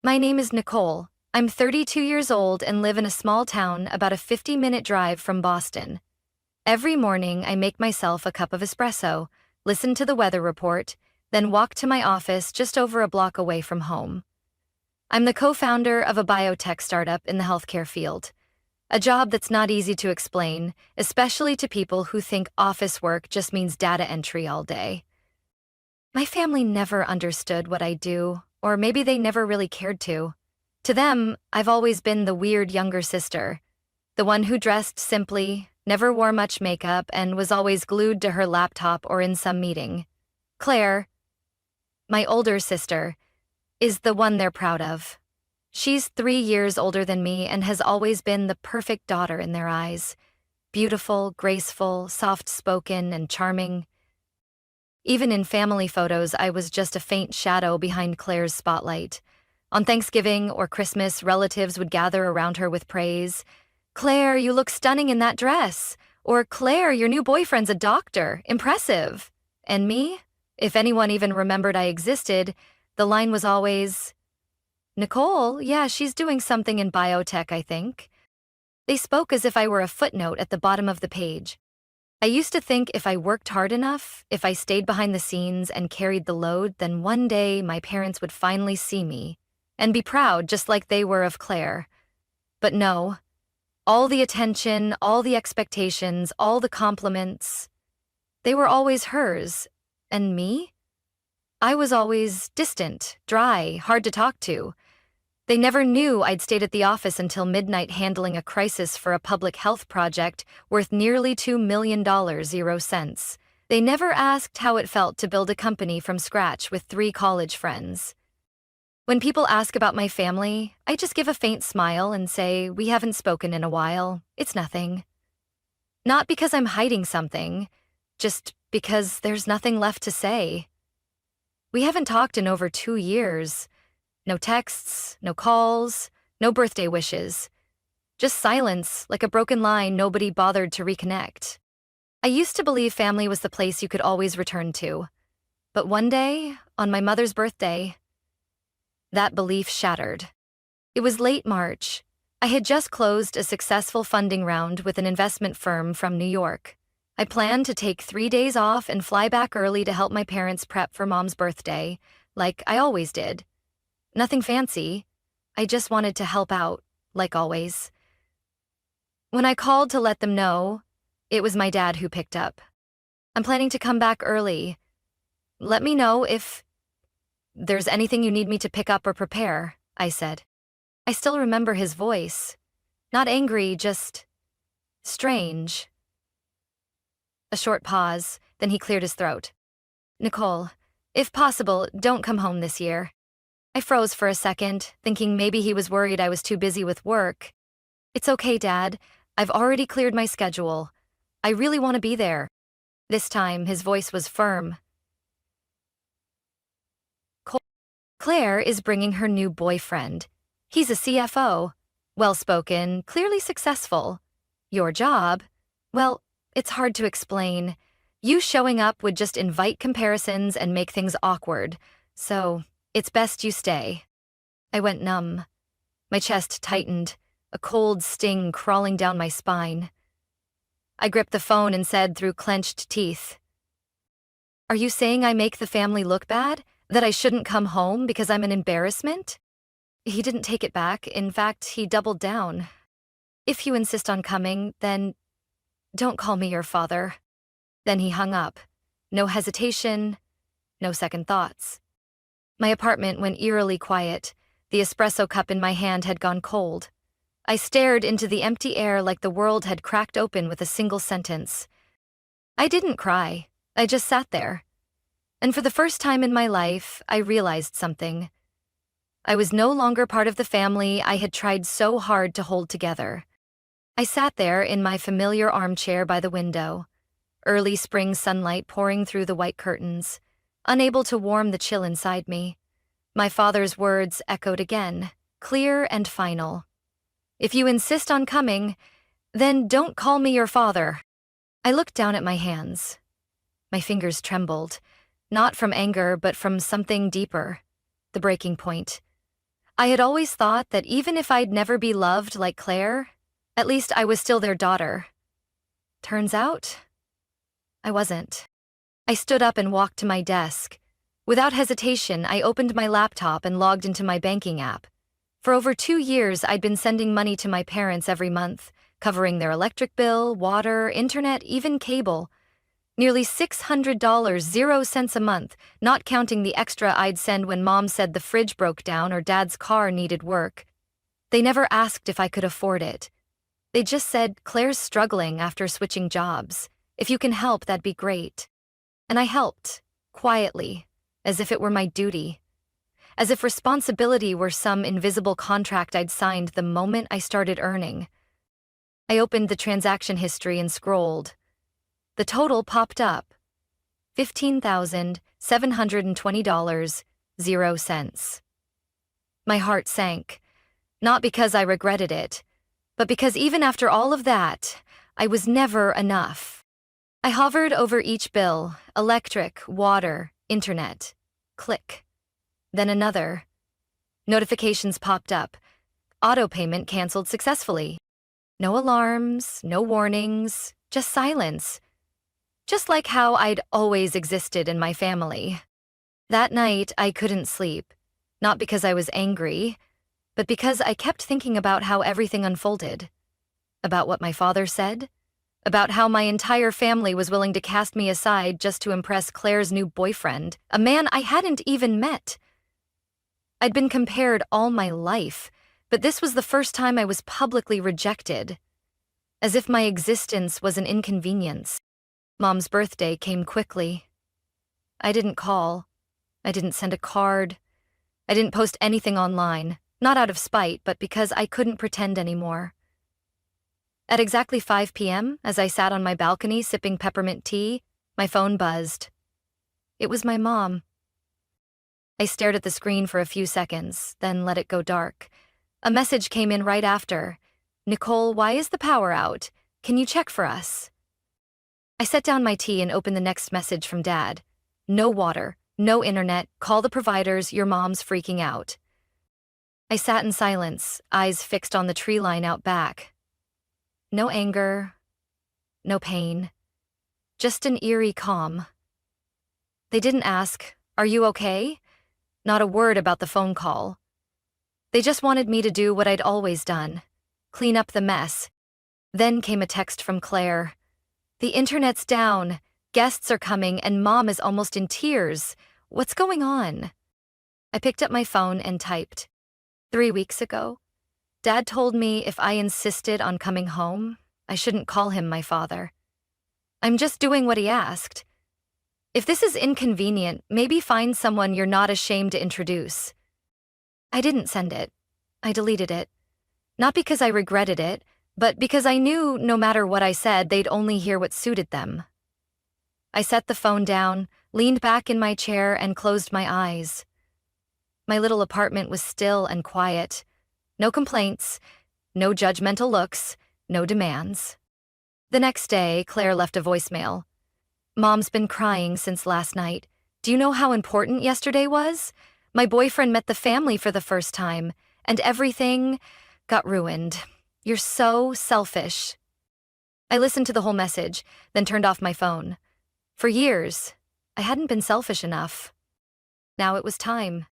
My name is Nicole. I'm 32 years old and live in a small town about a 50-minute drive from Boston. Every morning, I make myself a cup of espresso, listen to the weather report, then walk to my office just over a block away from home. I'm the co-founder of a biotech startup in the healthcare field. A job that's not easy to explain, especially to people who think office work just means data entry all day. My family never understood what I do, or maybe they never really cared to. To them, I've always been the weird younger sister, the one who dressed simply, never wore much makeup, and was always glued to her laptop or in some meeting. Claire, my older sister, is the one they're proud of. She's 3 years older than me and has always been the perfect daughter in their eyes. Beautiful, graceful, soft-spoken, and charming. Even in family photos, I was just a faint shadow behind Claire's spotlight. On Thanksgiving or Christmas, relatives would gather around her with praise. "Claire, you look stunning in that dress." Or, "Claire, your new boyfriend's a doctor. Impressive." And me? If anyone even remembered I existed, the line was always, "Nicole, yeah, she's doing something in biotech, I think." They spoke as if I were a footnote at the bottom of the page. I used to think if I worked hard enough, if I stayed behind the scenes and carried the load, then one day my parents would finally see me and be proud just like they were of Claire. But no, all the attention, all the expectations, all the compliments, they were always hers. And me? I was always distant, dry, hard to talk to. They never knew I'd stayed at the office until midnight handling a crisis for a public health project worth nearly $2 million, 0 cents. They never asked how it felt to build a company from scratch with 3 college friends. When people ask about my family, I just give a faint smile and say, "We haven't spoken in a while. It's nothing." Not because I'm hiding something, just because there's nothing left to say. We haven't talked in over 2 years. No texts, no calls, no birthday wishes. Just silence, like a broken line nobody bothered to reconnect. I used to believe family was the place you could always return to. But one day, on my mother's birthday, that belief shattered. It was late March. I had just closed a successful funding round with an investment firm from New York. I planned to take 3 days off and fly back early to help my parents prep for Mom's birthday, like I always did. Nothing fancy. I just wanted to help out, like always. When I called to let them know, it was my dad who picked up. "I'm planning to come back early. Let me know if there's anything you need me to pick up or prepare," I said. I still remember his voice. Not angry, just strange. A short pause, then he cleared his throat. "Nicole, if possible, don't come home this year." I froze for a second, thinking maybe he was worried I was too busy with work. "It's okay, Dad. I've already cleared my schedule. I really want to be there." This time, his voice was firm. "Claire is bringing her new boyfriend. He's a CFO. Well-spoken, clearly successful. Your job? Well, it's hard to explain. You showing up would just invite comparisons and make things awkward. So it's best you stay." I went numb. My chest tightened, a cold sting crawling down my spine. I gripped the phone and said through clenched teeth, "Are you saying I make the family look bad? That I shouldn't come home because I'm an embarrassment?" He didn't take it back. In fact, he doubled down. "If you insist on coming, then don't call me your father." Then he hung up. No hesitation, no second thoughts. My apartment went eerily quiet. The espresso cup in my hand had gone cold. I stared into the empty air like the world had cracked open with a single sentence. I didn't cry. I just sat there. And for the first time in my life, I realized something. I was no longer part of the family I had tried so hard to hold together. I sat there in my familiar armchair by the window, early spring sunlight pouring through the white curtains, unable to warm the chill inside me. My father's words echoed again, clear and final. "If you insist on coming, then don't call me your father." I looked down at my hands. My fingers trembled, not from anger but from something deeper, the breaking point. I had always thought that even if I'd never be loved like Claire, at least I was still their daughter. Turns out, I wasn't. I stood up and walked to my desk. Without hesitation, I opened my laptop and logged into my banking app. For over 2 years, I'd been sending money to my parents every month, covering their electric bill, water, internet, even cable. Nearly $600, 0 cents a month, not counting the extra I'd send when Mom said the fridge broke down or Dad's car needed work. They never asked if I could afford it. They just said, "Claire's struggling after switching jobs. If you can help, that'd be great." And I helped, quietly, as if it were my duty. As if responsibility were some invisible contract I'd signed the moment I started earning. I opened the transaction history and scrolled. The total popped up. $15,720, 0 cents. My heart sank, not because I regretted it, but because even after all of that, I was never enough. I hovered over each bill: electric, water, internet. Click. Then another. Notifications popped up. Auto payment canceled successfully. No alarms, no warnings, just silence. Just like how I'd always existed in my family. That night, I couldn't sleep, not because I was angry, but because I kept thinking about how everything unfolded. About what my father said. About how my entire family was willing to cast me aside just to impress Claire's new boyfriend, a man I hadn't even met. I'd been compared all my life, but this was the first time I was publicly rejected. As if my existence was an inconvenience. Mom's birthday came quickly. I didn't call. I didn't send a card. I didn't post anything online, not out of spite, but because I couldn't pretend anymore. At exactly 5 p.m., as I sat on my balcony sipping peppermint tea, my phone buzzed. It was my mom. I stared at the screen for a few seconds, then let it go dark. A message came in right after. "Nicole, why is the power out? Can you check for us?" I set down my tea and opened the next message from Dad. "No water, no internet, call the providers, your mom's freaking out." I sat in silence, eyes fixed on the tree line out back. No anger, no pain, just an eerie calm. They didn't ask, "Are you okay?" Not a word about the phone call. They just wanted me to do what I'd always done, clean up the mess. Then came a text from Claire. "The internet's down, guests are coming, and Mom is almost in tears. What's going on?" I picked up my phone and typed. 3 weeks ago, Dad told me if I insisted on coming home, I shouldn't call him my father. I'm just doing what he asked. If this is inconvenient, maybe find someone you're not ashamed to introduce. I didn't send it. I deleted it. Not because I regretted it, but because I knew no matter what I said, they'd only hear what suited them. I set the phone down, leaned back in my chair, and closed my eyes. My little apartment was still and quiet. No complaints, no judgmental looks, no demands. The next day, Claire left a voicemail. "Mom's been crying since last night. Do you know how important yesterday was? My boyfriend met the family for the first time, and everything got ruined. You're so selfish." I listened to the whole message, then turned off my phone. For years, I hadn't been selfish enough. Now it was time.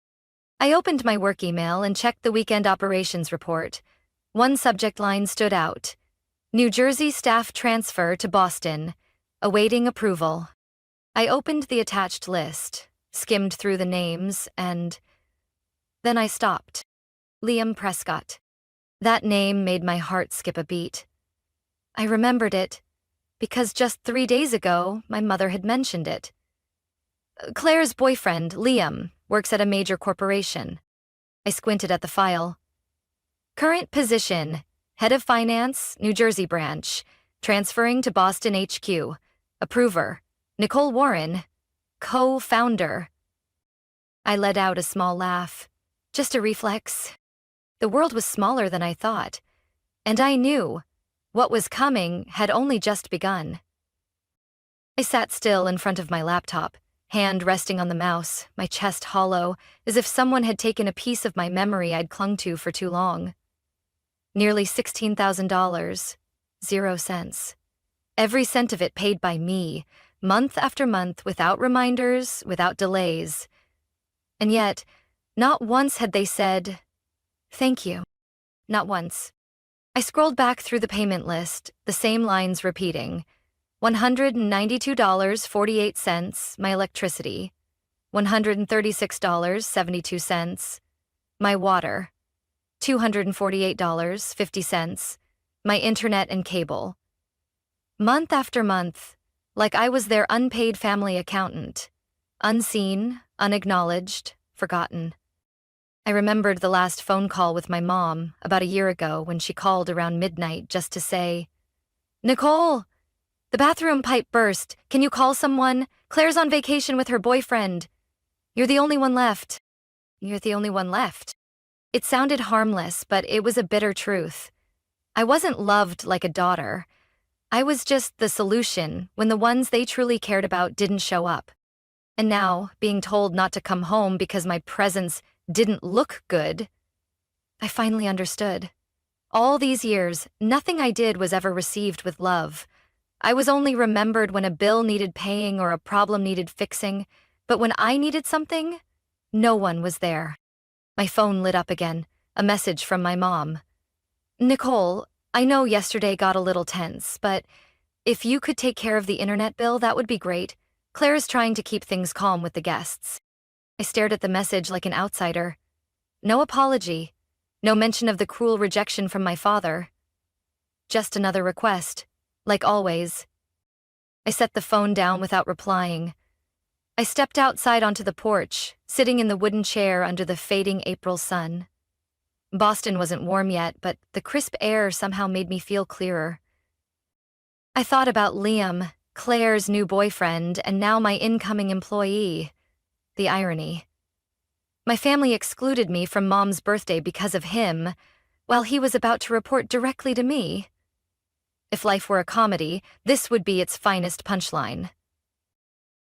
I opened my work email and checked the weekend operations report. One subject line stood out. "New Jersey staff transfer to Boston. Awaiting approval." I opened the attached list, skimmed through the names, and then I stopped. Liam Prescott. That name made my heart skip a beat. I remembered it, because just 3 days ago, my mother had mentioned it. Claire's boyfriend, Liam, works at a major corporation. I squinted at the file. Current position, Head of Finance, New Jersey branch, transferring to Boston HQ. Approver, Nicole Warren, co-founder. I let out a small laugh. Just a reflex. The world was smaller than I thought, and I knew what was coming had only just begun. I sat still in front of my laptop, hand resting on the mouse, my chest hollow, as if someone had taken a piece of my memory I'd clung to for too long. Nearly $16,000, 0 cents. Every cent of it paid by me, month after month, without reminders, without delays. And yet, not once had they said, "Thank you." Not once. I scrolled back through the payment list, the same lines repeating. $192.48, my electricity. $136.72, my water. $248.50, my internet and cable. Month after month, like I was their unpaid family accountant. Unseen, unacknowledged, forgotten. I remembered the last phone call with my mom about a year ago when she called around midnight just to say, "Nicole, the bathroom pipe burst. Can you call someone? Claire's on vacation with her boyfriend. You're the only one left." You're the only one left. It sounded harmless, but it was a bitter truth. I wasn't loved like a daughter. I was just the solution when the ones they truly cared about didn't show up. And now, being told not to come home because my presence didn't look good, I finally understood. All these years, nothing I did was ever received with love. I was only remembered when a bill needed paying or a problem needed fixing, but when I needed something, no one was there. My phone lit up again, a message from my mom. "Nicole, I know yesterday got a little tense, but if you could take care of the internet bill, that would be great. Claire is trying to keep things calm with the guests." I stared at the message like an outsider. No apology, no mention of the cruel rejection from my father. Just another request, like always. I set the phone down without replying. I stepped outside onto the porch, sitting in the wooden chair under the fading April sun. Boston wasn't warm yet, but the crisp air somehow made me feel clearer. I thought about Liam, Claire's new boyfriend, and now my incoming employee. The irony. My family excluded me from Mom's birthday because of him, while he was about to report directly to me. If life were a comedy, this would be its finest punchline.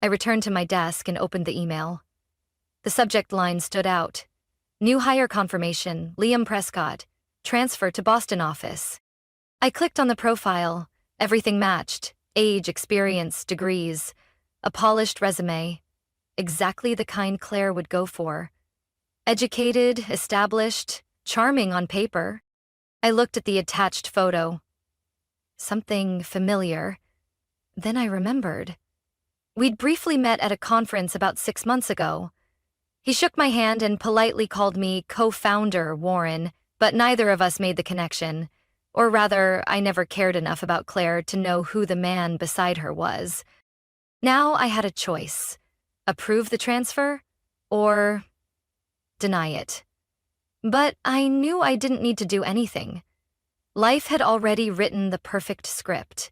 I returned to my desk and opened the email. The subject line stood out. New hire confirmation, Liam Prescott, transfer to Boston office. I clicked on the profile. Everything matched. Age, experience, degrees. A polished resume. Exactly the kind Claire would go for. Educated, established, charming on paper. I looked at the attached photo. Something familiar. Then I remembered. We'd briefly met at a conference about 6 months ago. He shook my hand and politely called me co-founder Warren, but neither of us made the connection. Or rather, I never cared enough about Claire to know who the man beside her was. Now I had a choice. Approve the transfer, or deny it. But I knew I didn't need to do anything. Life had already written the perfect script.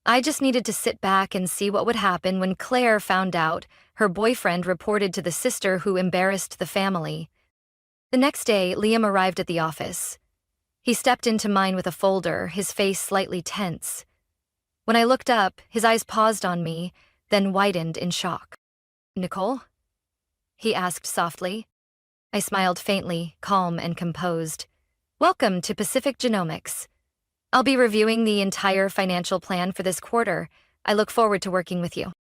I just needed to sit back and see what would happen when Claire found out her boyfriend reported to the sister who embarrassed the family. The next day, Liam arrived at the office. He stepped into mine with a folder, his face slightly tense. When I looked up, his eyes paused on me, then widened in shock. "Nicole?" he asked softly. I smiled faintly, calm and composed. "Welcome to Pacific Genomics. I'll be reviewing the entire financial plan for this quarter. I look forward to working with you."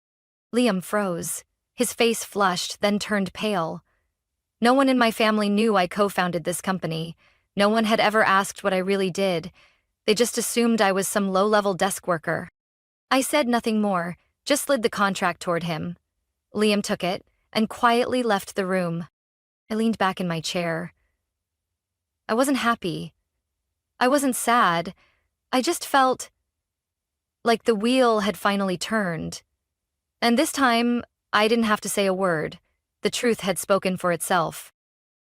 Liam froze. His face flushed, then turned pale. No one in my family knew I co-founded this company. No one had ever asked what I really did. They just assumed I was some low-level desk worker. I said nothing more, just slid the contract toward him. Liam took it and quietly left the room. I leaned back in my chair. I wasn't happy. I wasn't sad. I just felt like the wheel had finally turned. And this time, I didn't have to say a word. The truth had spoken for itself.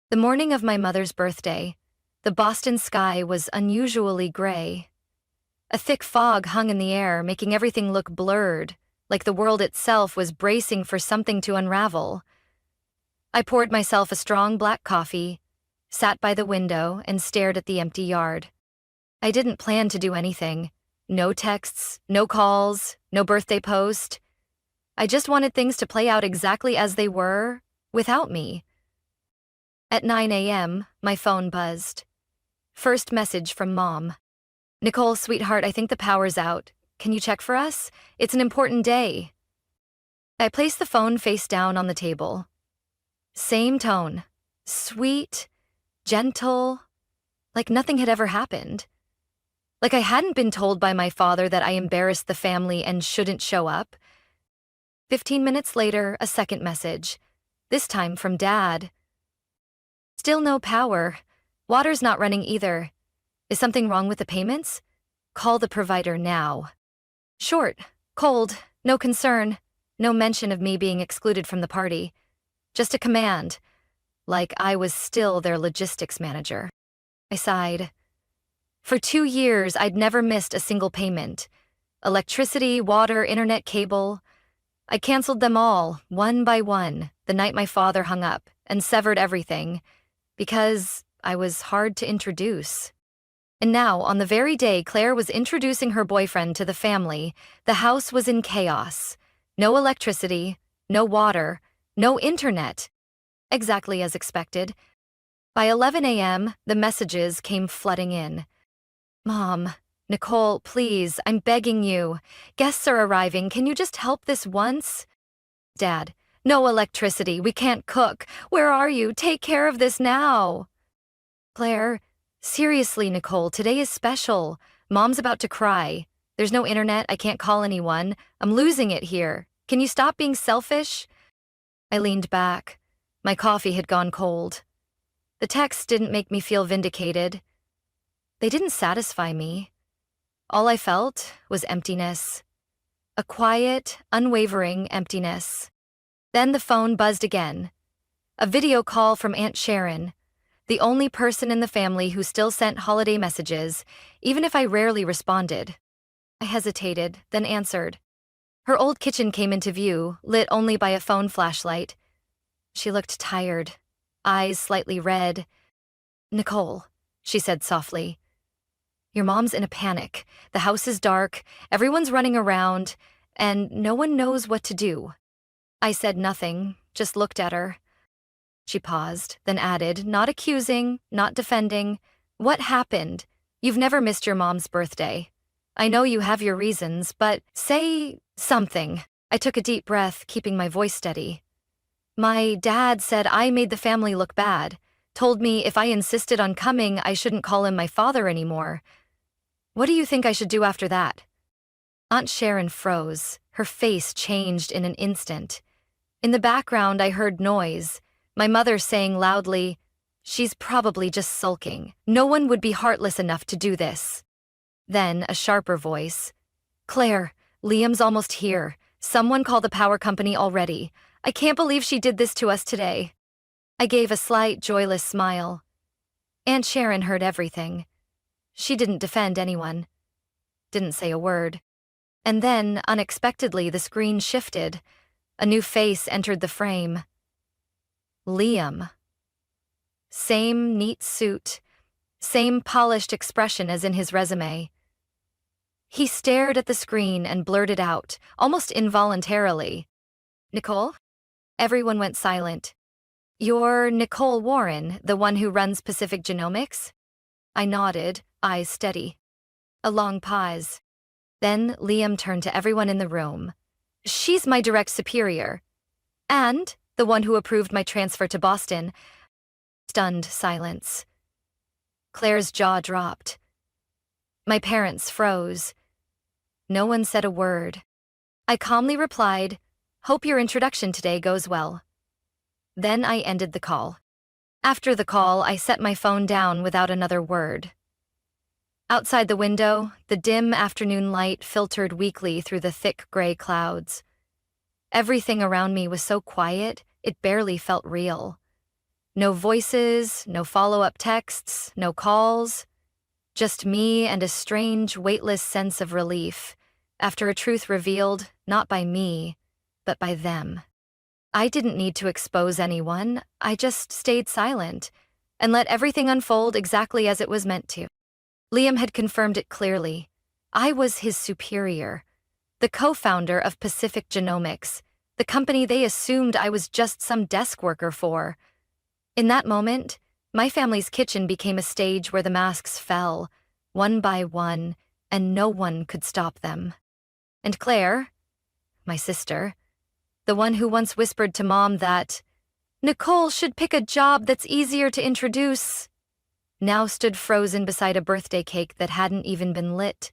The morning of my mother's birthday, the Boston sky was unusually gray. A thick fog hung in the air, making everything look blurred, like the world itself was bracing for something to unravel. I poured myself a strong black coffee, sat by the window, and stared at the empty yard. I didn't plan to do anything. No texts, no calls, no birthday post. I just wanted things to play out exactly as they were, without me. At 9 a.m., my phone buzzed. First message from Mom. Nicole, sweetheart, I think the power's out. Can you check for us? It's an important day. I placed the phone face down on the table. Same tone. Sweet, gentle, like nothing had ever happened. Like I hadn't been told by my father that I embarrassed the family and shouldn't show up. 15 minutes later, a second message. This time from Dad. Still no power. Water's not running either. Is something wrong with the payments? Call the provider now. Short, cold, no concern, no mention of me being excluded from the party. Just a command, like I was still their logistics manager. I sighed. For 2 years, I'd never missed a single payment. Electricity, water, internet cable. I canceled them all, one by one, the night my father hung up, and severed everything, because I was hard to introduce. And now, on the very day Claire was introducing her boyfriend to the family, the house was in chaos. No electricity, no water, no internet. Exactly as expected. By 11 a.m., the messages came flooding in. Mom, Nicole, please, I'm begging you. Guests are arriving, can you just help this once? Dad, no electricity, we can't cook. Where are you? Take care of this now. Claire, seriously, Nicole, today is special. Mom's about to cry. There's no internet, I can't call anyone. I'm losing it here. Can you stop being selfish? I leaned back. My coffee had gone cold. The texts didn't make me feel vindicated. They didn't satisfy me. All I felt was emptiness. A quiet, unwavering emptiness. Then the phone buzzed again. A video call from Aunt Sharon, the only person in the family who still sent holiday messages, even if I rarely responded. I hesitated, then answered. Her old kitchen came into view, lit only by a phone flashlight. She looked tired, eyes slightly red. Nicole, she said softly. Your mom's in a panic. The house is dark, everyone's running around, and no one knows what to do. I said nothing, just looked at her. She paused, then added, not accusing, not defending. What happened? You've never missed your mom's birthday. I know you have your reasons, but say something. I took a deep breath, keeping my voice steady. My dad said I made the family look bad, told me if I insisted on coming, I shouldn't call him my father anymore. What do you think I should do after that? Aunt Sharon froze. Her face changed in an instant. In the background, I heard noise. My mother saying loudly, she's probably just sulking. No one would be heartless enough to do this. Then a sharper voice. Claire, Liam's almost here. Someone call the power company already. I can't believe she did this to us today. I gave a slight, joyless smile. Aunt Sharon heard everything. She didn't defend anyone. Didn't say a word. And then, unexpectedly, the screen shifted. A new face entered the frame. Liam. Same neat suit, same polished expression as in his resume. He stared at the screen and blurted out, almost involuntarily, Nicole? Everyone went silent. You're Nicole Warren, the one who runs Pacific Genomics? I nodded, eyes steady. A long pause. Then Liam turned to everyone in the room. She's my direct superior. And the one who approved my transfer to Boston. Stunned silence. Claire's jaw dropped. My parents froze. No one said a word. I calmly replied, hope your introduction today goes well. Then I ended the call. After the call, I set my phone down without another word. Outside the window, the dim afternoon light filtered weakly through the thick gray clouds. Everything around me was so quiet, it barely felt real. No voices, no follow-up texts, no calls. Just me and a strange, weightless sense of relief, after a truth revealed, not by me, but by them. I didn't need to expose anyone, I just stayed silent, and let everything unfold exactly as it was meant to. Liam had confirmed it clearly. I was his superior, the co-founder of Pacific Genomics, the company they assumed I was just some desk worker for. In that moment, my family's kitchen became a stage where the masks fell, one by one, and no one could stop them. And Claire, my sister, the one who once whispered to Mom that Nicole should pick a job that's easier to introduce, now stood frozen beside a birthday cake that hadn't even been lit.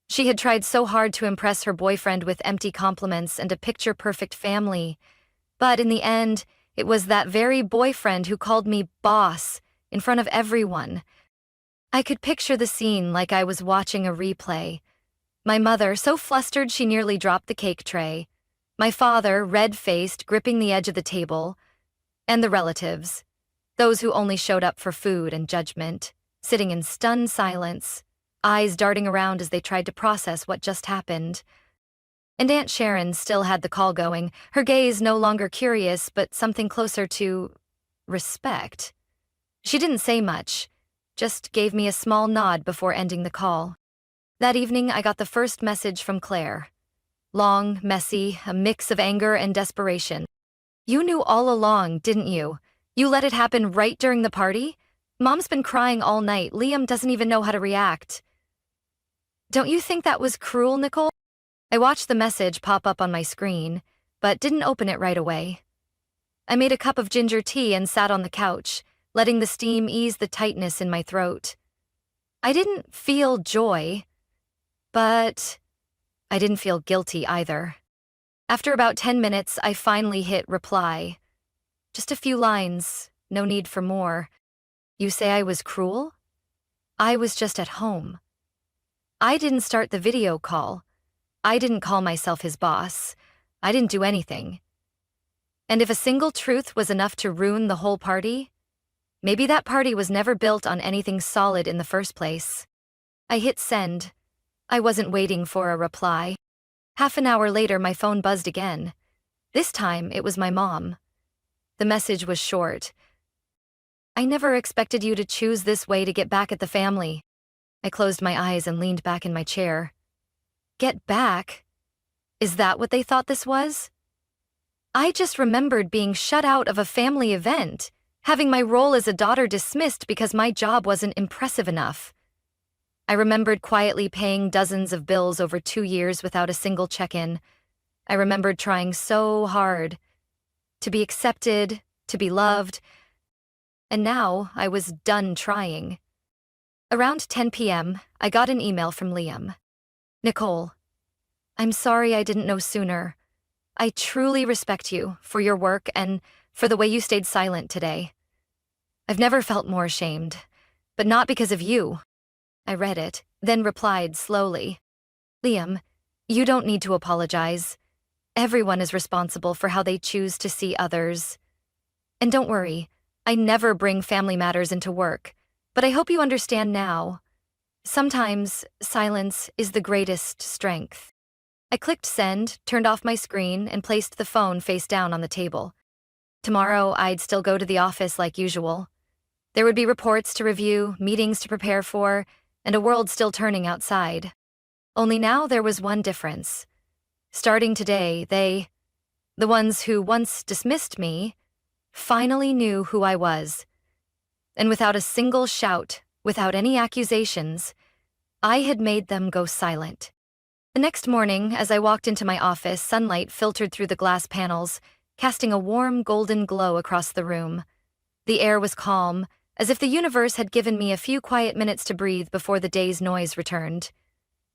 She had tried so hard to impress her boyfriend with empty compliments and a picture-perfect family, but in the end, it was that very boyfriend who called me boss in front of everyone. I could picture the scene like I was watching a replay. My mother, so flustered she nearly dropped the cake tray. My father, red-faced, gripping the edge of the table. And the relatives, those who only showed up for food and judgment, sitting in stunned silence, eyes darting around as they tried to process what just happened. And Aunt Sharon still had the call going, her gaze no longer curious, but something closer to respect. She didn't say much, just gave me a small nod before ending the call. That evening, I got the first message from Claire. Long, messy, a mix of anger and desperation. You knew all along, didn't you? You let it happen right during the party? Mom's been crying all night. Liam doesn't even know how to react. Don't you think that was cruel, Nicole? I watched the message pop up on my screen, but didn't open it right away. I made a cup of ginger tea and sat on the couch, letting the steam ease the tightness in my throat. I didn't feel joy, but I didn't feel guilty either. After about 10 minutes, I finally hit reply. Just a few lines, no need for more. You say I was cruel? I was just at home. I didn't start the video call. I didn't call myself his boss. I didn't do anything. And if a single truth was enough to ruin the whole party, maybe that party was never built on anything solid in the first place. I hit send. I wasn't waiting for a reply. Half an hour later, my phone buzzed again. This time, it was my mom. The message was short. I never expected you to choose this way to get back at the family. I closed my eyes and leaned back in my chair. Get back? Is that what they thought this was? I just remembered being shut out of a family event, having my role as a daughter dismissed because my job wasn't impressive enough. I remembered quietly paying dozens of bills over 2 years without a single check-in. I remembered trying so hard to be accepted, to be loved, and now I was done trying. Around 10 p.m., I got an email from Liam. Nicole, I'm sorry I didn't know sooner. I truly respect you for your work and for the way you stayed silent today. I've never felt more ashamed, but not because of you. I read it, then replied slowly. Liam, you don't need to apologize. Everyone is responsible for how they choose to see others. And don't worry, I never bring family matters into work, but I hope you understand now. Sometimes silence is the greatest strength. I clicked send, turned off my screen, and placed the phone face down on the table. Tomorrow, I'd still go to the office like usual. There would be reports to review, meetings to prepare for, and a world still turning outside. Only now there was one difference. Starting today, the ones who once dismissed me, finally knew who I was. And without a single shout, without any accusations, I had made them go silent. The next morning, as I walked into my office, sunlight filtered through the glass panels, casting a warm golden glow across the room. The air was calm, as if the universe had given me a few quiet minutes to breathe before the day's noise returned.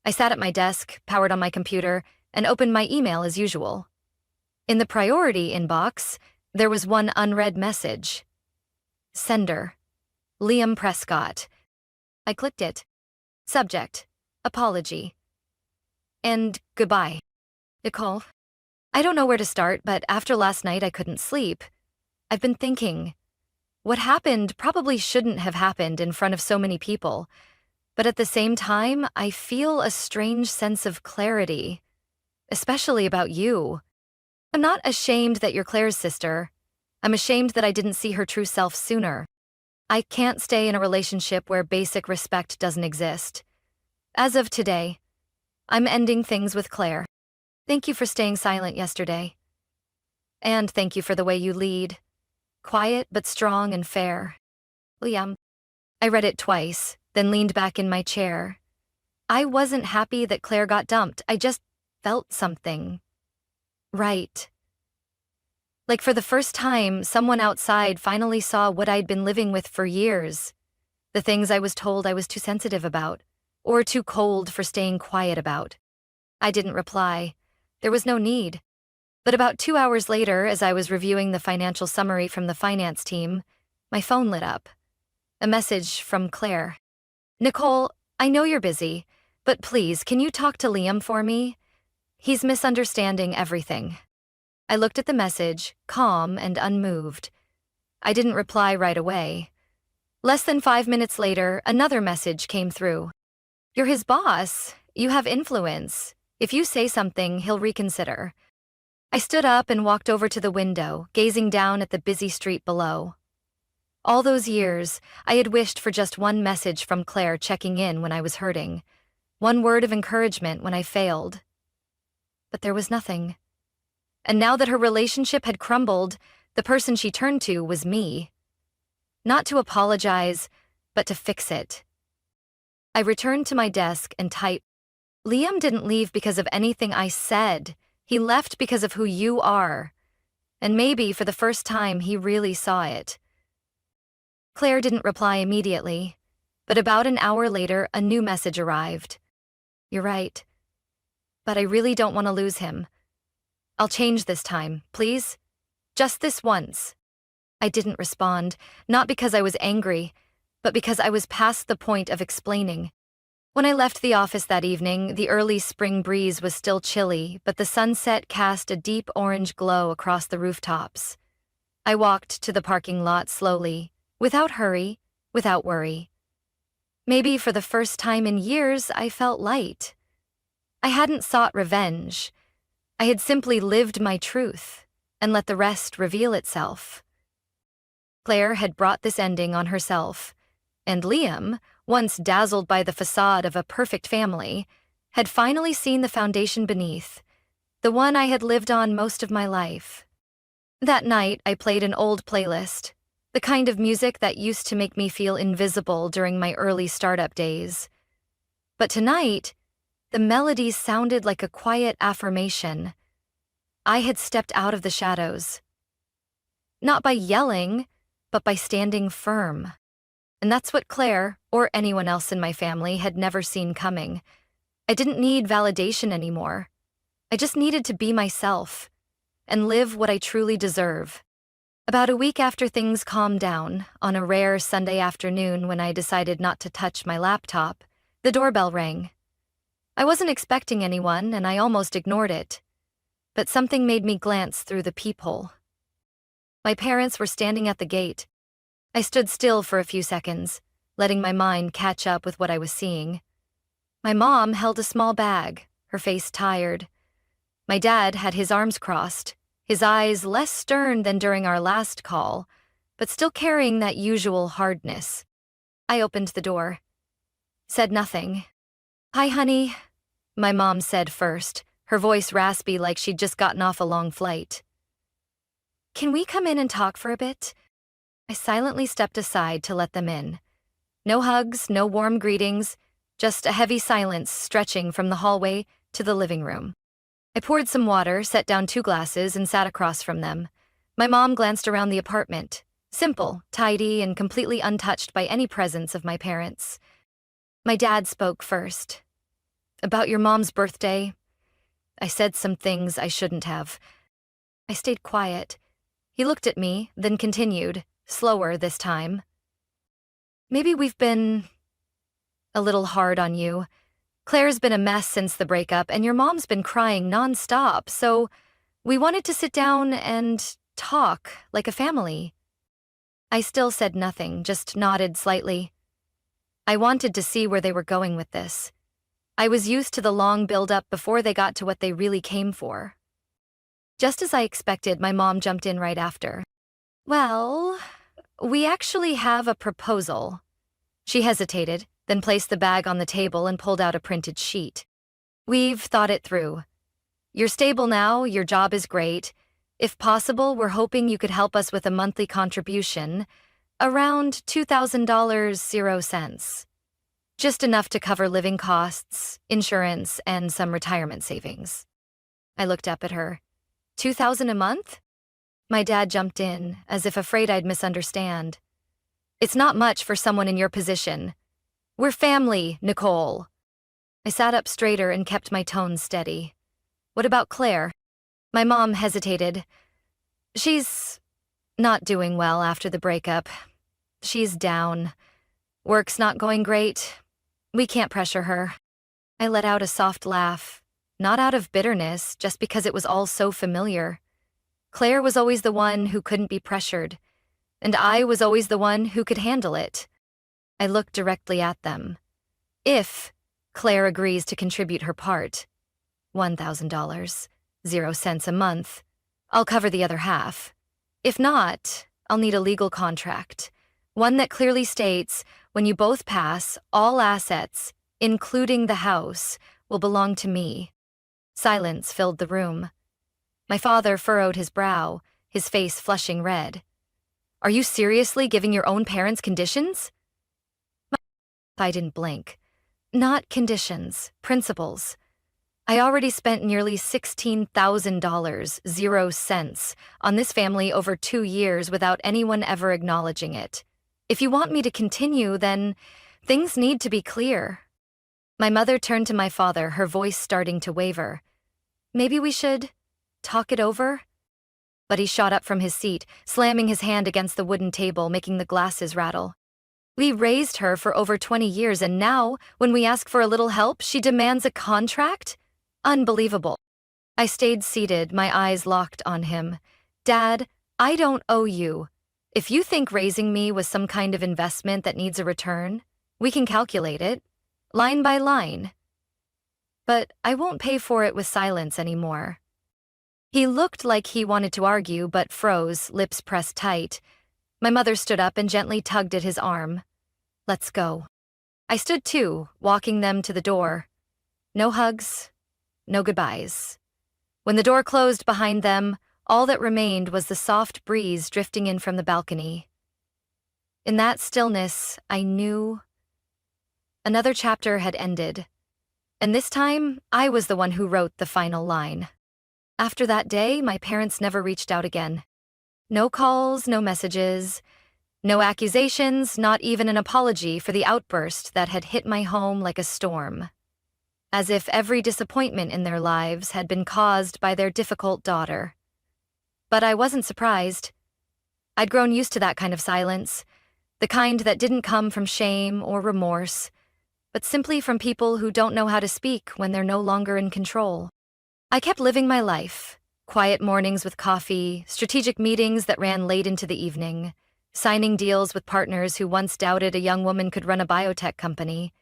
I sat at my desk, powered on my computer, and opened my email as usual. In the priority inbox, there was one unread message. Sender, Liam Prescott. I clicked it. Subject, apology. And goodbye. Nicole, I don't know where to start, but after last night I couldn't sleep. I've been thinking. What happened probably shouldn't have happened in front of so many people, but at the same time, I feel a strange sense of clarity, especially about you. I'm not ashamed that you're Claire's sister. I'm ashamed that I didn't see her true self sooner. I can't stay in a relationship where basic respect doesn't exist. As of today, I'm ending things with Claire. Thank you for staying silent yesterday. And thank you for the way you lead. Quiet but strong and fair. Liam. I read it twice, then leaned back in my chair. I wasn't happy that Claire got dumped, I just felt something. Right. Like for the first time, someone outside finally saw what I'd been living with for years. The things I was told I was too sensitive about, or too cold for staying quiet about. I didn't reply. There was no need. But about 2 hours later, as I was reviewing the financial summary from the finance team, my phone lit up. A message from Claire. Nicole, I know you're busy, but please, can you talk to Liam for me? He's misunderstanding everything. I looked at the message, calm and unmoved. I didn't reply right away. Less than 5 minutes later, another message came through. You're his boss. You have influence. If you say something, he'll reconsider. I stood up and walked over to the window, gazing down at the busy street below. All those years, I had wished for just one message from Claire checking in when I was hurting, one word of encouragement when I failed. But there was nothing. And now that her relationship had crumbled, the person she turned to was me. Not to apologize, but to fix it. I returned to my desk and typed, Liam didn't leave because of anything I said. He left because of who you are. And maybe for the first time, he really saw it. Claire didn't reply immediately, but about an hour later, a new message arrived. You're right. But I really don't want to lose him. I'll change this time, please. Just this once. I didn't respond, not because I was angry, but because I was past the point of explaining. When I left the office that evening, the early spring breeze was still chilly, but the sunset cast a deep orange glow across the rooftops. I walked to the parking lot slowly, without hurry, without worry. Maybe for the first time in years, I felt light. I hadn't sought revenge. I had simply lived my truth and let the rest reveal itself. Claire had brought this ending on herself, and Liam, once dazzled by the facade of a perfect family, had finally seen the foundation beneath, the one I had lived on most of my life. That night, I played an old playlist, the kind of music that used to make me feel invisible during my early startup days. But tonight, the melodies sounded like a quiet affirmation. I had stepped out of the shadows. Not by yelling, but by standing firm. And that's what Claire, or anyone else in my family, had never seen coming. I didn't need validation anymore. I just needed to be myself and live what I truly deserve. About a week after things calmed down, on a rare Sunday afternoon when I decided not to touch my laptop, the doorbell rang. I wasn't expecting anyone, and I almost ignored it. But something made me glance through the peephole. My parents were standing at the gate. I stood still for a few seconds, letting my mind catch up with what I was seeing. My mom held a small bag, her face tired. My dad had his arms crossed, his eyes less stern than during our last call, but still carrying that usual hardness. I opened the door. Said nothing. Hi, honey, my mom said first, her voice raspy like she'd just gotten off a long flight. Can we come in and talk for a bit? I silently stepped aside to let them in. No hugs, no warm greetings, just a heavy silence stretching from the hallway to the living room. I poured some water, set down 2 glasses, and sat across from them. My mom glanced around the apartment, simple, tidy, and completely untouched by any presence of my parents. My dad spoke first. About your mom's birthday, I said some things I shouldn't have. I stayed quiet. He looked at me, then continued, slower this time. Maybe we've been a little hard on you. Claire's been a mess since the breakup, and your mom's been crying nonstop, so we wanted to sit down and talk like a family. I still said nothing, just nodded slightly. I wanted to see where they were going with this. I was used to the long build-up before they got to what they really came for. Just as I expected, my mom jumped in right after. Well, we actually have a proposal. She hesitated, then placed the bag on the table and pulled out a printed sheet. We've thought it through. You're stable now, your job is great. If possible, we're hoping you could help us with a monthly contribution, around $2,000.00. Just enough to cover living costs, insurance, and some retirement savings. I looked up at her. $2,000 a month? My dad jumped in, as if afraid I'd misunderstand. It's not much for someone in your position. We're family, Nicole. I sat up straighter and kept my tone steady. What about Claire? My mom hesitated. She's not doing well after the breakup. She's down. Work's not going great. We can't pressure her. I let out a soft laugh, not out of bitterness, just because it was all so familiar. Claire was always the one who couldn't be pressured, and I was always the one who could handle it. I looked directly at them. If Claire agrees to contribute her part, $1,000.00 a month, I'll cover the other half. If not, I'll need a legal contract, one that clearly states when you both pass, all assets, including the house, will belong to me. Silence filled the room. My father furrowed his brow, his face flushing red. Are you seriously giving your own parents conditions? I didn't blink. Not conditions, principles. I already spent nearly $16,000.00 on this family over 2 years without anyone ever acknowledging it. If you want me to continue, then things need to be clear. My mother turned to my father, her voice starting to waver. Maybe we should talk it over? But he shot up from his seat, slamming his hand against the wooden table, making the glasses rattle. We raised her for over 20 years, and now, when we ask for a little help, she demands a contract? Unbelievable. I stayed seated, my eyes locked on him. Dad, I don't owe you. If you think raising me was some kind of investment that needs a return, we can calculate it, line by line. But I won't pay for it with silence anymore. He looked like he wanted to argue, but froze, lips pressed tight. My mother stood up and gently tugged at his arm. Let's go. I stood too, walking them to the door. No hugs, no goodbyes. When the door closed behind them, all that remained was the soft breeze drifting in from the balcony. In that stillness, I knew another chapter had ended, and this time, I was the one who wrote the final line. After that day, my parents never reached out again. No calls, no messages, no accusations, not even an apology for the outburst that had hit my home like a storm. As if every disappointment in their lives had been caused by their difficult daughter. But I wasn't surprised. I'd grown used to that kind of silence, the kind that didn't come from shame or remorse, but simply from people who don't know how to speak when they're no longer in control. I kept living my life, quiet mornings with coffee, strategic meetings that ran late into the evening, signing deals with partners who once doubted a young woman could run a biotech company.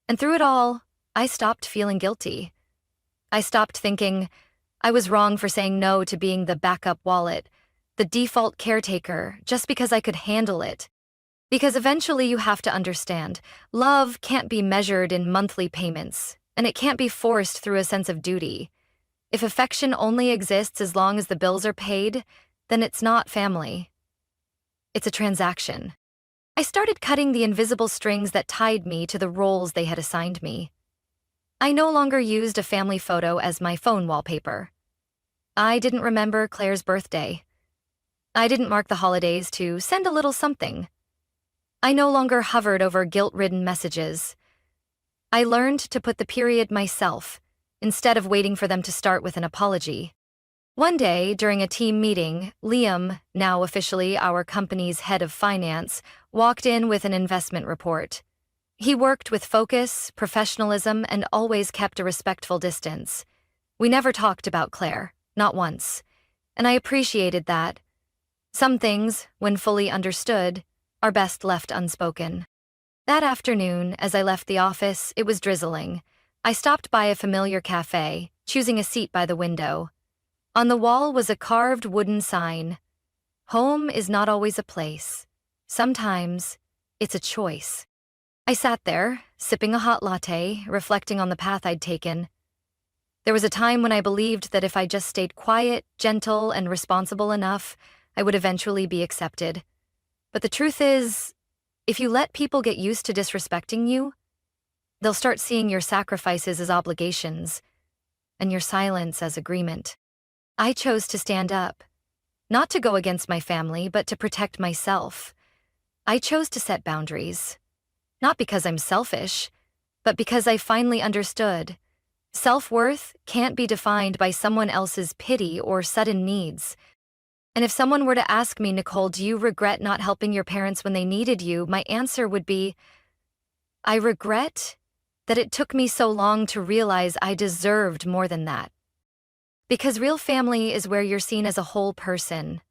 And through it all, I stopped feeling guilty. I stopped thinking I was wrong for saying no to being the backup wallet, the default caretaker, just because I could handle it. Because eventually you have to understand, love can't be measured in monthly payments, and it can't be forced through a sense of duty. If affection only exists as long as the bills are paid, then it's not family. It's a transaction. I started cutting the invisible strings that tied me to the roles they had assigned me. I no longer used a family photo as my phone wallpaper. I didn't remember Claire's birthday. I didn't mark the holidays to send a little something. I no longer hovered over guilt-ridden messages. I learned to put the period myself, instead of waiting for them to start with an apology. One day, during a team meeting, Liam, now officially our company's head of finance, walked in with an investment report. He worked with focus, professionalism, and always kept a respectful distance. We never talked about Claire, not once, and I appreciated that. Some things, when fully understood, are best left unspoken. That afternoon, as I left the office, it was drizzling. I stopped by a familiar cafe, choosing a seat by the window. On the wall was a carved wooden sign. Home is not always a place. Sometimes, it's a choice. I sat there, sipping a hot latte, reflecting on the path I'd taken. There was a time when I believed that if I just stayed quiet, gentle, and responsible enough, I would eventually be accepted. But the truth is, if you let people get used to disrespecting you, they'll start seeing your sacrifices as obligations and your silence as agreement. I chose to stand up, not to go against my family, but to protect myself. I chose to set boundaries, not because I'm selfish, but because I finally understood. Self-worth can't be defined by someone else's pity or sudden needs. And if someone were to ask me, Nicole, do you regret not helping your parents when they needed you? My answer would be, I regret that it took me so long to realize I deserved more than that. Because real family is where you're seen as a whole person,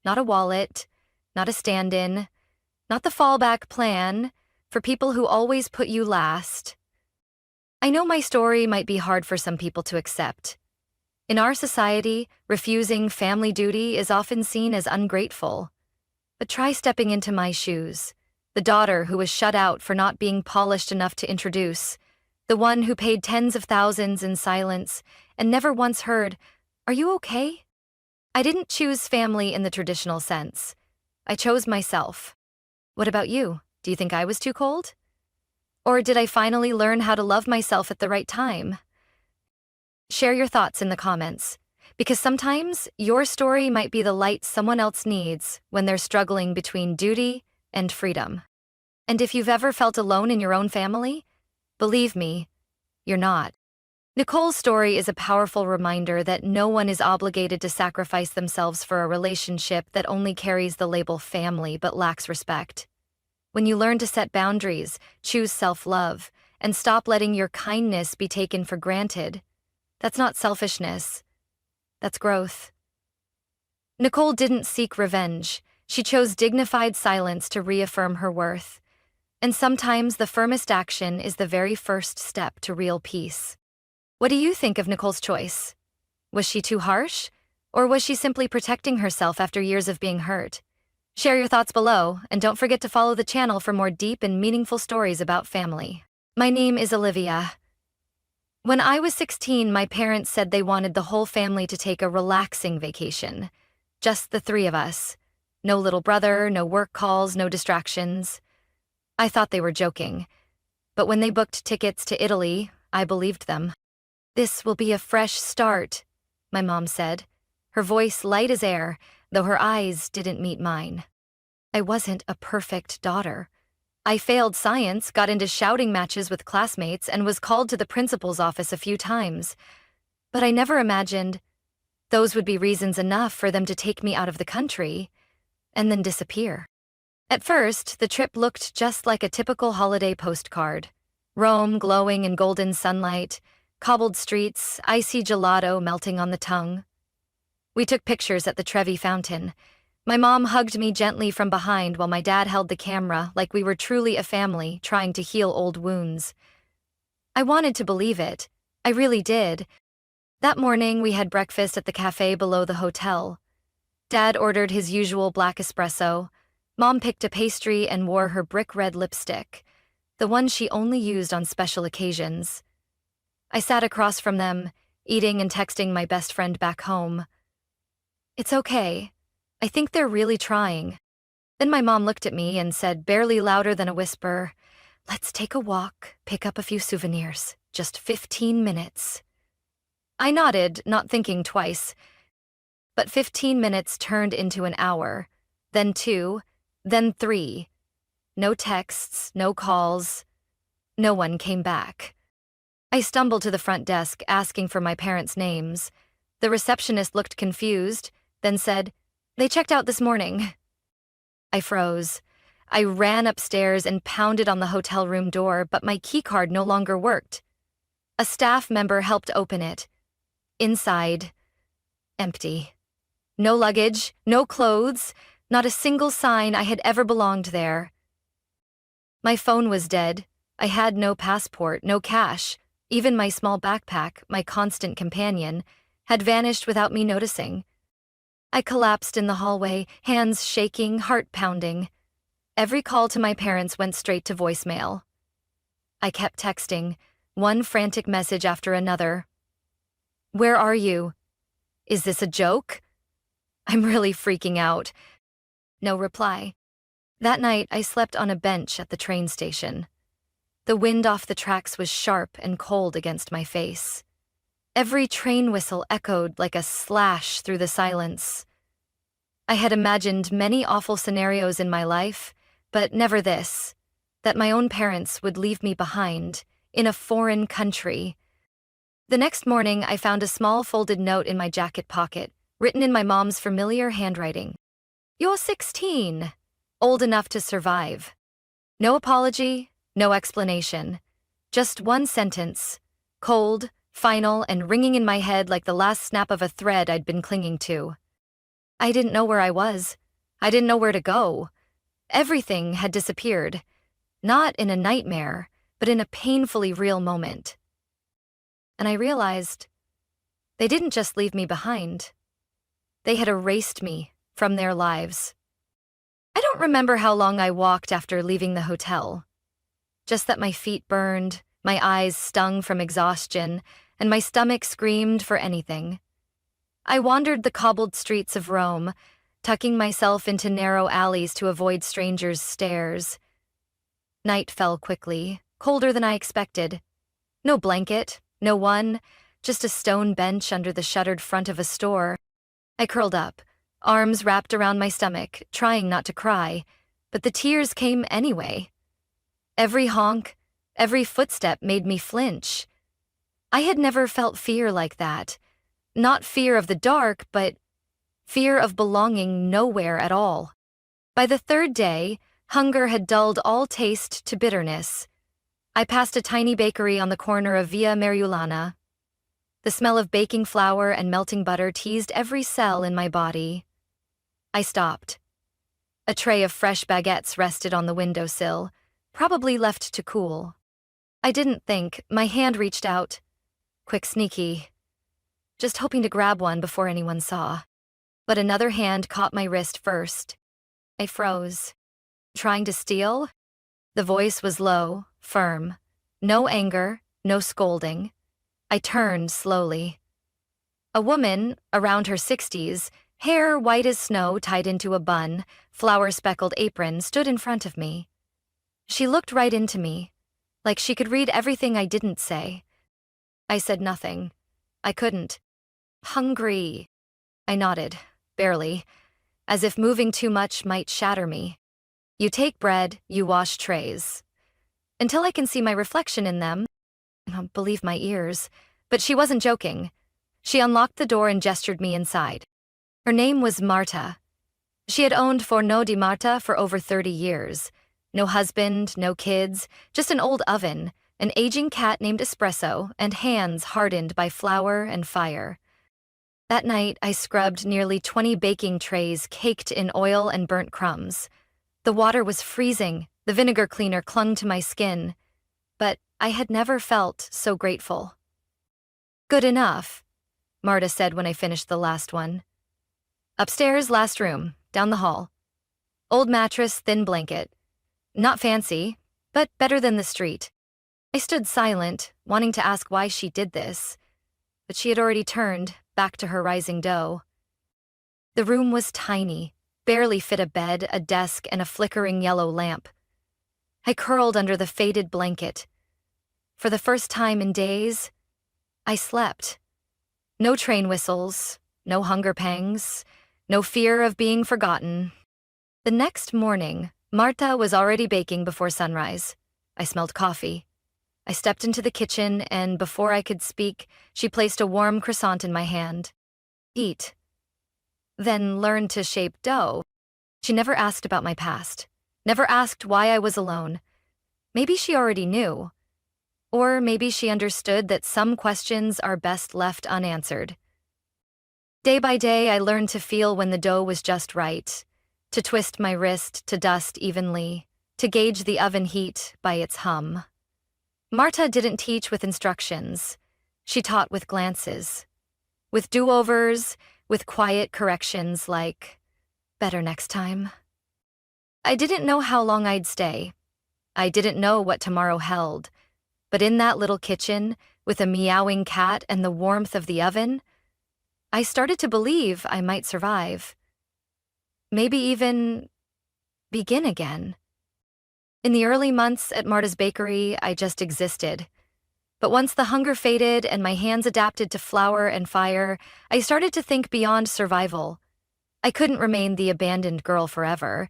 not a wallet, not a stand-in, not the fallback plan for people who always put you last. I know my story might be hard for some people to accept. In our society, refusing family duty is often seen as ungrateful. But try stepping into my shoes. The daughter who was shut out for not being polished enough to introduce. The one who paid tens of thousands in silence and never once heard, "Are you okay?" I didn't choose family in the traditional sense. I chose myself. What about you? Do you think I was too cold? Or did I finally learn how to love myself at the right time? Share your thoughts in the comments, because sometimes your story might be the light someone else needs when they're struggling between duty and freedom. And if you've ever felt alone in your own family, believe me, you're not. Nicole's story is a powerful reminder that no one is obligated to sacrifice themselves for a relationship that only carries the label family but lacks respect. When you learn to set boundaries, choose self-love, and stop letting your kindness be taken for granted, that's not selfishness. That's growth. Nicole didn't seek revenge. She chose dignified silence to reaffirm her worth. And sometimes the firmest action is the very first step to real peace. What do you think of Nicole's choice? Was she too harsh? Or was she simply protecting herself after years of being hurt? Share your thoughts below, and don't forget to follow the channel for more deep and meaningful stories about family. My name is Olivia. When I was 16, my parents said they wanted the whole family to take a relaxing vacation. Just the three of us. No little brother, no work calls, no distractions. I thought they were joking. But when they booked tickets to Italy, I believed them. "This will be a fresh start," my mom said, her voice light as air, though her eyes didn't meet mine. I wasn't a perfect daughter. I failed science, got into shouting matches with classmates, and was called to the principal's office a few times. But I never imagined those would be reasons enough for them to take me out of the country and then disappear. At first, the trip looked just like a typical holiday postcard. Rome glowing in golden sunlight, cobbled streets, icy gelato melting on the tongue. We took pictures at the Trevi fountain. My mom hugged me gently from behind while my dad held the camera like we were truly a family trying to heal old wounds. I wanted to believe it. I really did. That morning, we had breakfast at the cafe below the hotel. Dad ordered his usual black espresso. Mom picked a pastry and wore her brick red lipstick, the one she only used on special occasions. I sat across from them, eating and texting my best friend back home. "It's okay. I think they're really trying." Then my mom looked at me and said, barely louder than a whisper, "Let's take a walk, pick up a few souvenirs. Just 15 minutes. I nodded, not thinking twice. But 15 minutes turned into an hour, then 2, then 3. No texts, no calls. No one came back. I stumbled to the front desk, asking for my parents' names. The receptionist looked confused, then said, "They checked out this morning." I froze. I ran upstairs and pounded on the hotel room door, but my keycard no longer worked. A staff member helped open it. Inside, empty. No luggage, no clothes, not a single sign I had ever belonged there. My phone was dead. I had no passport, no cash. Even my small backpack, my constant companion, had vanished without me noticing. I collapsed in the hallway, hands shaking, heart pounding. Every call to my parents went straight to voicemail. I kept texting, one frantic message after another. Where are you? Is this a joke? I'm really freaking out. No reply. That night, I slept on a bench at the train station. The wind off the tracks was sharp and cold against my face. Every train whistle echoed like a slash through the silence. I had imagined many awful scenarios in my life, but never this, that my own parents would leave me behind, in a foreign country. The next morning, I found a small folded note in my jacket pocket, written in my mom's familiar handwriting. "You're 16, old enough to survive." No apology, no explanation. Just one sentence, cold, final, and ringing in my head like the last snap of a thread I'd been clinging to. I didn't know where I was. I didn't know where to go. Everything had disappeared. Not in a nightmare, but in a painfully real moment. And I realized they didn't just leave me behind. They had erased me from their lives. I don't remember how long I walked after leaving the hotel. Just that my feet burned, my eyes stung from exhaustion, and my stomach screamed for anything. I wandered the cobbled streets of Rome, tucking myself into narrow alleys to avoid strangers' stares. Night fell quickly, colder than I expected. No blanket, no one, just a stone bench under the shuttered front of a store. I curled up, arms wrapped around my stomach, trying not to cry, but the tears came anyway. Every honk, every footstep made me flinch. I had never felt fear like that. Not fear of the dark, but fear of belonging nowhere at all. By the third day, hunger had dulled all taste to bitterness. I passed a tiny bakery on the corner of Via Mariulana. The smell of baking flour and melting butter teased every cell in my body. I stopped. A tray of fresh baguettes rested on the windowsill, probably left to cool. I didn't think, my hand reached out. Quick, sneaky. Just hoping to grab one before anyone saw. But another hand caught my wrist first. I froze. Trying to steal? The voice was low, firm. No anger, no scolding. I turned slowly. A woman, around her 60s, hair white as snow tied into a bun, flour-speckled apron, stood in front of me. She looked right into me, like she could read everything I didn't say. I said nothing. I couldn't. "Hungry." I nodded, barely, as if moving too much might shatter me. You take bread, you wash trays. Until I can see my reflection in them, I don't believe my ears, but she wasn't joking. She unlocked the door and gestured me inside. Her name was Marta. She had owned Forno di Marta for over 30 years. No husband, no kids, just an old oven, an aging cat named Espresso, and hands hardened by flour and fire. That night, I scrubbed nearly 20 baking trays caked in oil and burnt crumbs. The water was freezing, the vinegar cleaner clung to my skin, but I had never felt so grateful. "Good enough," Marta said when I finished the last one. "Upstairs, last room, down the hall. Old mattress, thin blanket. Not fancy, but better than the street." I stood silent, wanting to ask why she did this, but she had already turned, back to her rising dough. The room was tiny, barely fit a bed, a desk, and a flickering yellow lamp. I curled under the faded blanket. For the first time in days, I slept. No train whistles, no hunger pangs, no fear of being forgotten. The next morning, Marta was already baking before sunrise. I smelled coffee. I stepped into the kitchen, and before I could speak, she placed a warm croissant in my hand. "Eat." Then learn to shape dough. She never asked about my past, never asked why I was alone. Maybe she already knew. Or maybe she understood that some questions are best left unanswered. Day by day, I learned to feel when the dough was just right, to twist my wrist to dust evenly, to gauge the oven heat by its hum. Marta didn't teach with instructions. She taught with glances, with do-overs, with quiet corrections like, "Better next time." I didn't know how long I'd stay. I didn't know what tomorrow held, But in that little kitchen, with a meowing cat and the warmth of the oven, I started to believe I might survive. Maybe even begin again. In the early months at Marta's bakery, I just existed. But once the hunger faded and my hands adapted to flour and fire, I started to think beyond survival. I couldn't remain the abandoned girl forever.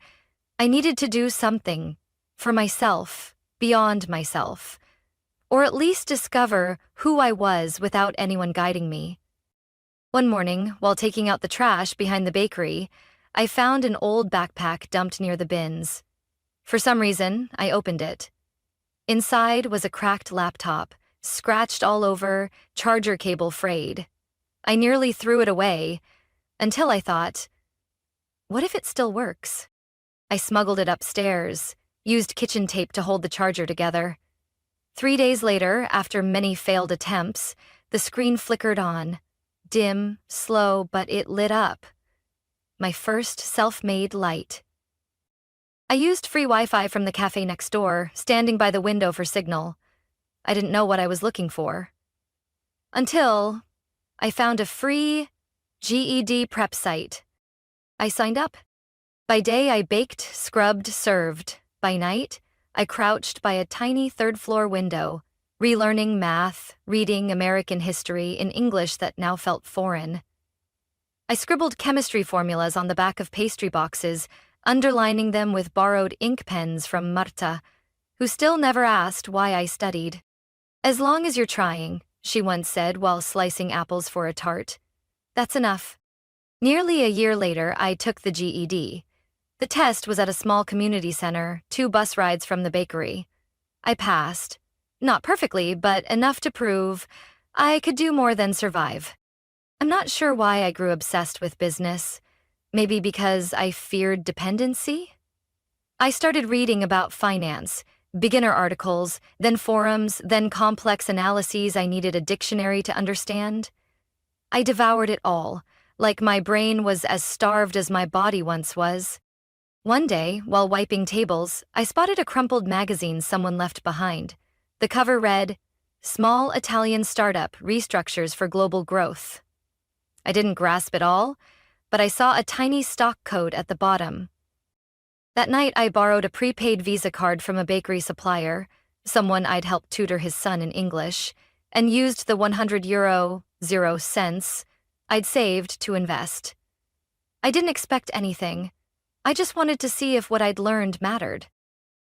I needed to do something for myself, beyond myself, or at least discover who I was without anyone guiding me. One morning, while taking out the trash behind the bakery, I found an old backpack dumped near the bins. For some reason, I opened it. Inside was a cracked laptop, scratched all over, charger cable frayed. I nearly threw it away, until I thought, what if it still works? I smuggled it upstairs, used kitchen tape to hold the charger together. 3 days later, after many failed attempts, the screen flickered on. Dim, slow, but it lit up. My first self-made light. I used free Wi-Fi from the cafe next door, standing by the window for signal. I didn't know what I was looking for. Until I found a free GED prep site. I signed up. By day, I baked, scrubbed, served. By night, I crouched by a tiny third-floor window, relearning math, reading American history in English that now felt foreign. I scribbled chemistry formulas on the back of pastry boxes, underlining them with borrowed ink pens from Marta, who still never asked why I studied. "As long as you're trying," she once said while slicing apples for a tart. "That's enough." Nearly a year later, I took the GED. The test was at a small community center, 2 bus rides from the bakery. I passed. Not perfectly, but enough to prove I could do more than survive. I'm not sure why I grew obsessed with business. Maybe because I feared dependency? I started reading about finance, beginner articles, then forums, then complex analyses I needed a dictionary to understand. I devoured it all, like my brain was as starved as my body once was. One day, while wiping tables, I spotted a crumpled magazine someone left behind. The cover read, "Small Italian Startup Restructures for Global Growth." I didn't grasp it all, but I saw a tiny stock code at the bottom. That night, I borrowed a prepaid Visa card from a bakery supplier, someone I'd helped tutor his son in English, and used the €100.00 I'd saved to invest. I didn't expect anything. I just wanted to see if what I'd learned mattered.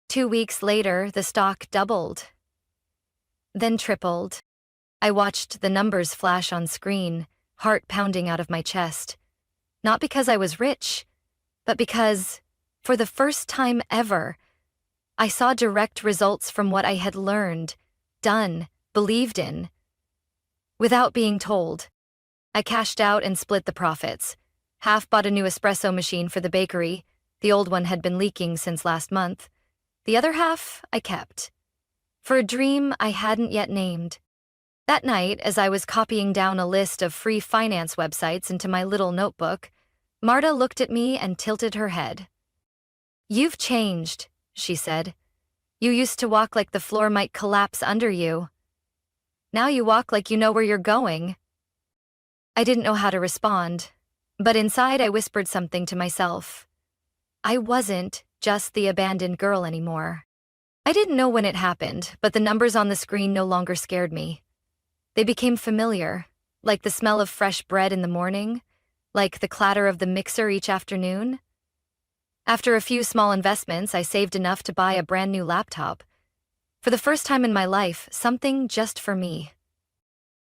2 weeks later, the stock doubled. Then tripled. I watched the numbers flash on screen, heart pounding out of my chest. Not because I was rich, but because, for the first time ever, I saw direct results from what I had learned, done, believed in. Without being told, I cashed out and split the profits. Half bought a new espresso machine for the bakery. The old one had been leaking since last month. The other half I kept, for a dream I hadn't yet named. That night, as I was copying down a list of free finance websites into my little notebook, Marta looked at me and tilted her head. "You've changed," she said. "You used to walk like the floor might collapse under you. Now you walk like you know where you're going." I didn't know how to respond, but inside I whispered something to myself. I wasn't just the abandoned girl anymore. I didn't know when it happened, but the numbers on the screen no longer scared me. They became familiar, like the smell of fresh bread in the morning, like the clatter of the mixer each afternoon. After a few small investments, I saved enough to buy a brand new laptop. For the first time in my life, something just for me.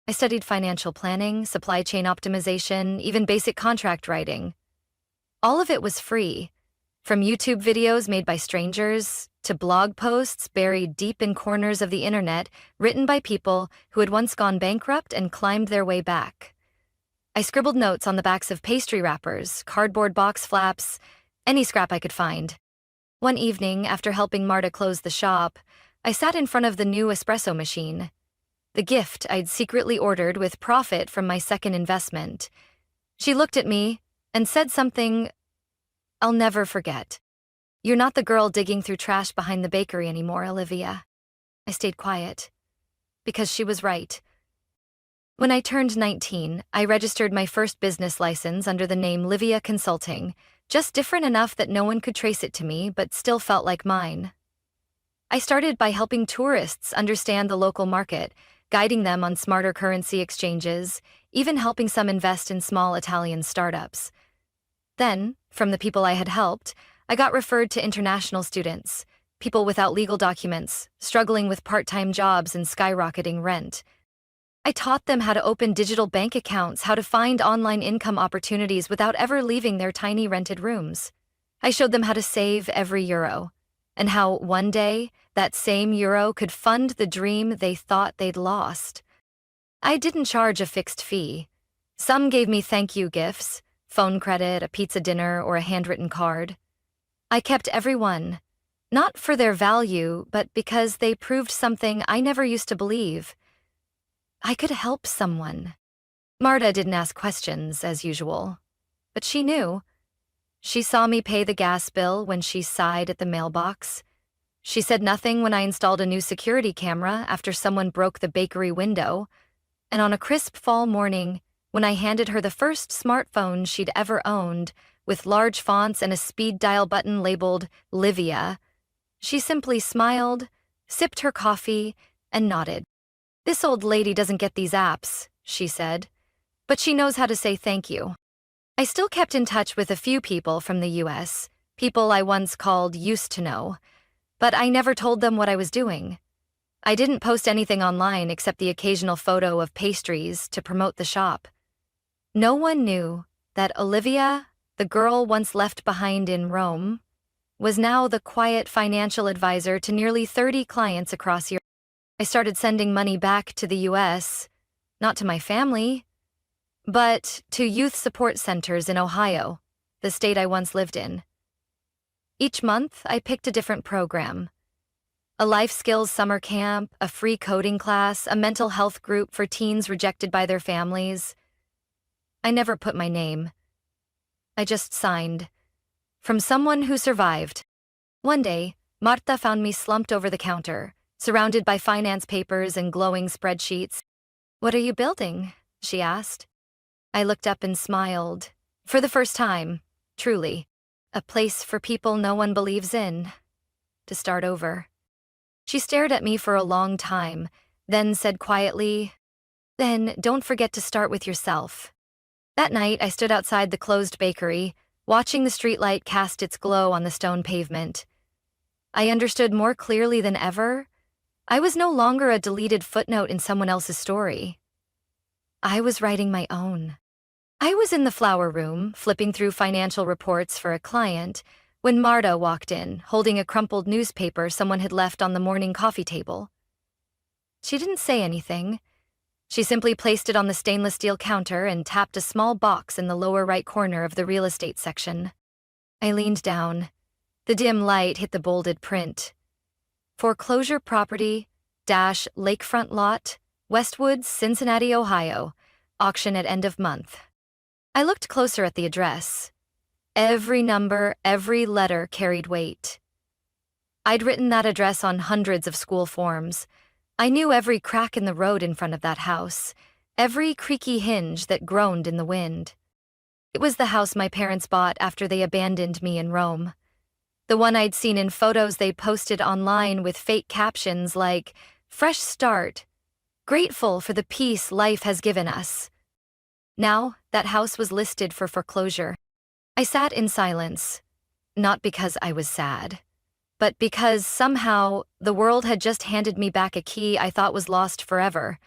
I studied financial planning, supply chain optimization, even basic contract writing. All of it was free. From YouTube videos made by strangers to blog posts buried deep in corners of the internet written by people who had once gone bankrupt and climbed their way back. I scribbled notes on the backs of pastry wrappers, cardboard box flaps, any scrap I could find. One evening, after helping Marta close the shop, I sat in front of the new espresso machine, the gift I'd secretly ordered with profit from my second investment. She looked at me and said something I'll never forget. "You're not the girl digging through trash behind the bakery anymore, Olivia." I stayed quiet. because she was right. When I turned 19, I registered my first business license under the name Livia Consulting, just different enough that no one could trace it to me but still felt like mine. I started by helping tourists understand the local market, guiding them on smarter currency exchanges, even helping some invest in small Italian startups. Then, from the people I had helped, I got referred to international students, people without legal documents, struggling with part-time jobs and skyrocketing rent. I taught them how to open digital bank accounts, how to find online income opportunities without ever leaving their tiny rented rooms. I showed them how to save every euro, and how one day that same euro could fund the dream they thought they'd lost. I didn't charge a fixed fee. Some gave me thank you gifts, phone credit, a pizza dinner, or a handwritten card. I kept every one, not for their value, but because they proved something I never used to believe. I could help someone. Marta didn't ask questions, as usual, but she knew. She saw me pay the gas bill when she sighed at the mailbox. She said nothing when I installed a new security camera after someone broke the bakery window. And on a crisp fall morning, when I handed her the first smartphone she'd ever owned, with large fonts and a speed dial button labeled Livia, she simply smiled, sipped her coffee, and nodded. "This old lady doesn't get these apps," she said, "but she knows how to say thank you." I still kept in touch with a few people from the US, people I once called used to know, but I never told them what I was doing. I didn't post anything online except the occasional photo of pastries to promote the shop. No one knew that Olivia, the girl once left behind in Rome, was now the quiet financial advisor to nearly 30 clients across Europe. I started sending money back to the US, not to my family, but to youth support centers in Ohio, the state I once lived in. Each month, I picked a different program. A life skills summer camp, a free coding class, a mental health group for teens rejected by their families. I never put my name. I just signed. From someone who survived. One day, Marta found me slumped over the counter, surrounded by finance papers and glowing spreadsheets. "What are you building?" she asked. I looked up and smiled. For the first time, truly. A place for people no one believes in. To start over. She stared at me for a long time, then said quietly, "Then don't forget to start with yourself." That night, I stood outside the closed bakery, watching the streetlight cast its glow on the stone pavement. I understood more clearly than ever. I was no longer a deleted footnote in someone else's story. I was writing my own. I was in the flower room, flipping through financial reports for a client, when Marta walked in, holding a crumpled newspaper someone had left on the morning coffee table. She didn't say anything. She simply placed it on the stainless steel counter and tapped a small box in the lower right corner of the real estate section. I leaned down. The dim light hit the bolded print. Foreclosure property, lakefront lot, Westwoods, Cincinnati, Ohio. Auction at end of month. I looked closer at the address. Every number, every letter carried weight. I'd written that address on hundreds of school forms. I knew every crack in the road in front of that house, every creaky hinge that groaned in the wind. It was the house my parents bought after they abandoned me in Rome. The one I'd seen in photos they posted online with fake captions like, "Fresh start. Grateful for the peace life has given us." Now, that house was listed for foreclosure. I sat in silence, not because I was sad, but because somehow the world had just handed me back a key I thought was lost forever,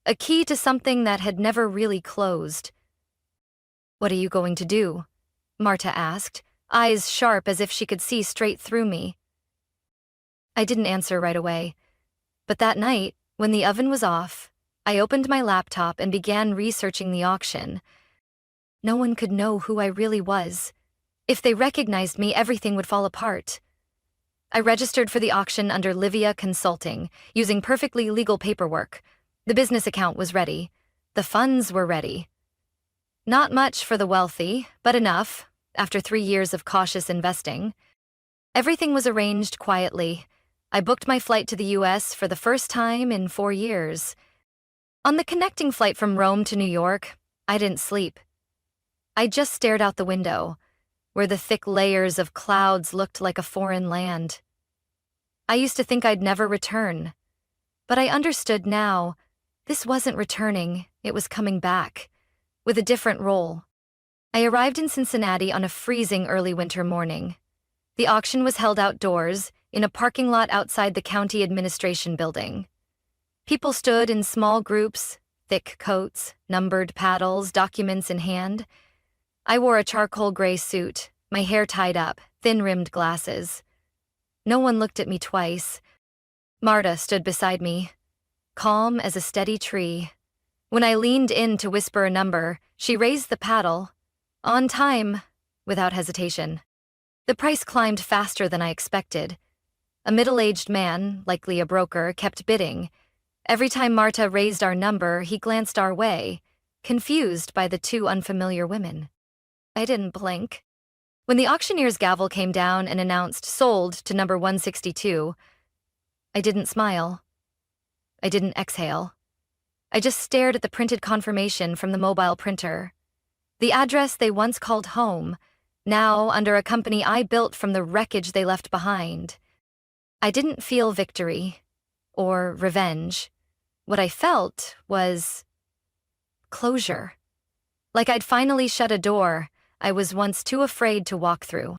a key to something that had never really closed. "What are you going to do?" Marta asked, eyes sharp as if she could see straight through me. I didn't answer right away, but that night, when the oven was off, I opened my laptop and began researching the auction. No one could know who I really was. If they recognized me, everything would fall apart. I registered for the auction under Livia Consulting, using perfectly legal paperwork. The business account was ready. The funds were ready. Not much for the wealthy, but enough, after 3 years of cautious investing. Everything was arranged quietly. I booked my flight to the US for the first time in 4 years. On the connecting flight from Rome to New York, I didn't sleep. I just stared out the window, where the thick layers of clouds looked like a foreign land. I used to think I'd never return, but I understood now this wasn't returning, it was coming back, with a different role. I arrived in Cincinnati on a freezing early winter morning. The auction was held outdoors, in a parking lot outside the county administration building. People stood in small groups, thick coats, numbered paddles, documents in hand. I wore a charcoal gray suit, my hair tied up, thin-rimmed glasses. No one looked at me twice. Marta stood beside me, calm as a steady tree. When I leaned in to whisper a number, she raised the paddle, on time, without hesitation. The price climbed faster than I expected. A middle-aged man, likely a broker, kept bidding. Every time Marta raised our number, he glanced our way, confused by the two unfamiliar women. I didn't blink. When the auctioneer's gavel came down and announced sold to number 162, I didn't smile. I didn't exhale. I just stared at the printed confirmation from the mobile printer. The address they once called home, now under a company I built from the wreckage they left behind. I didn't feel victory or revenge. What I felt was closure. Like I'd finally shut a door I was once too afraid to walk through.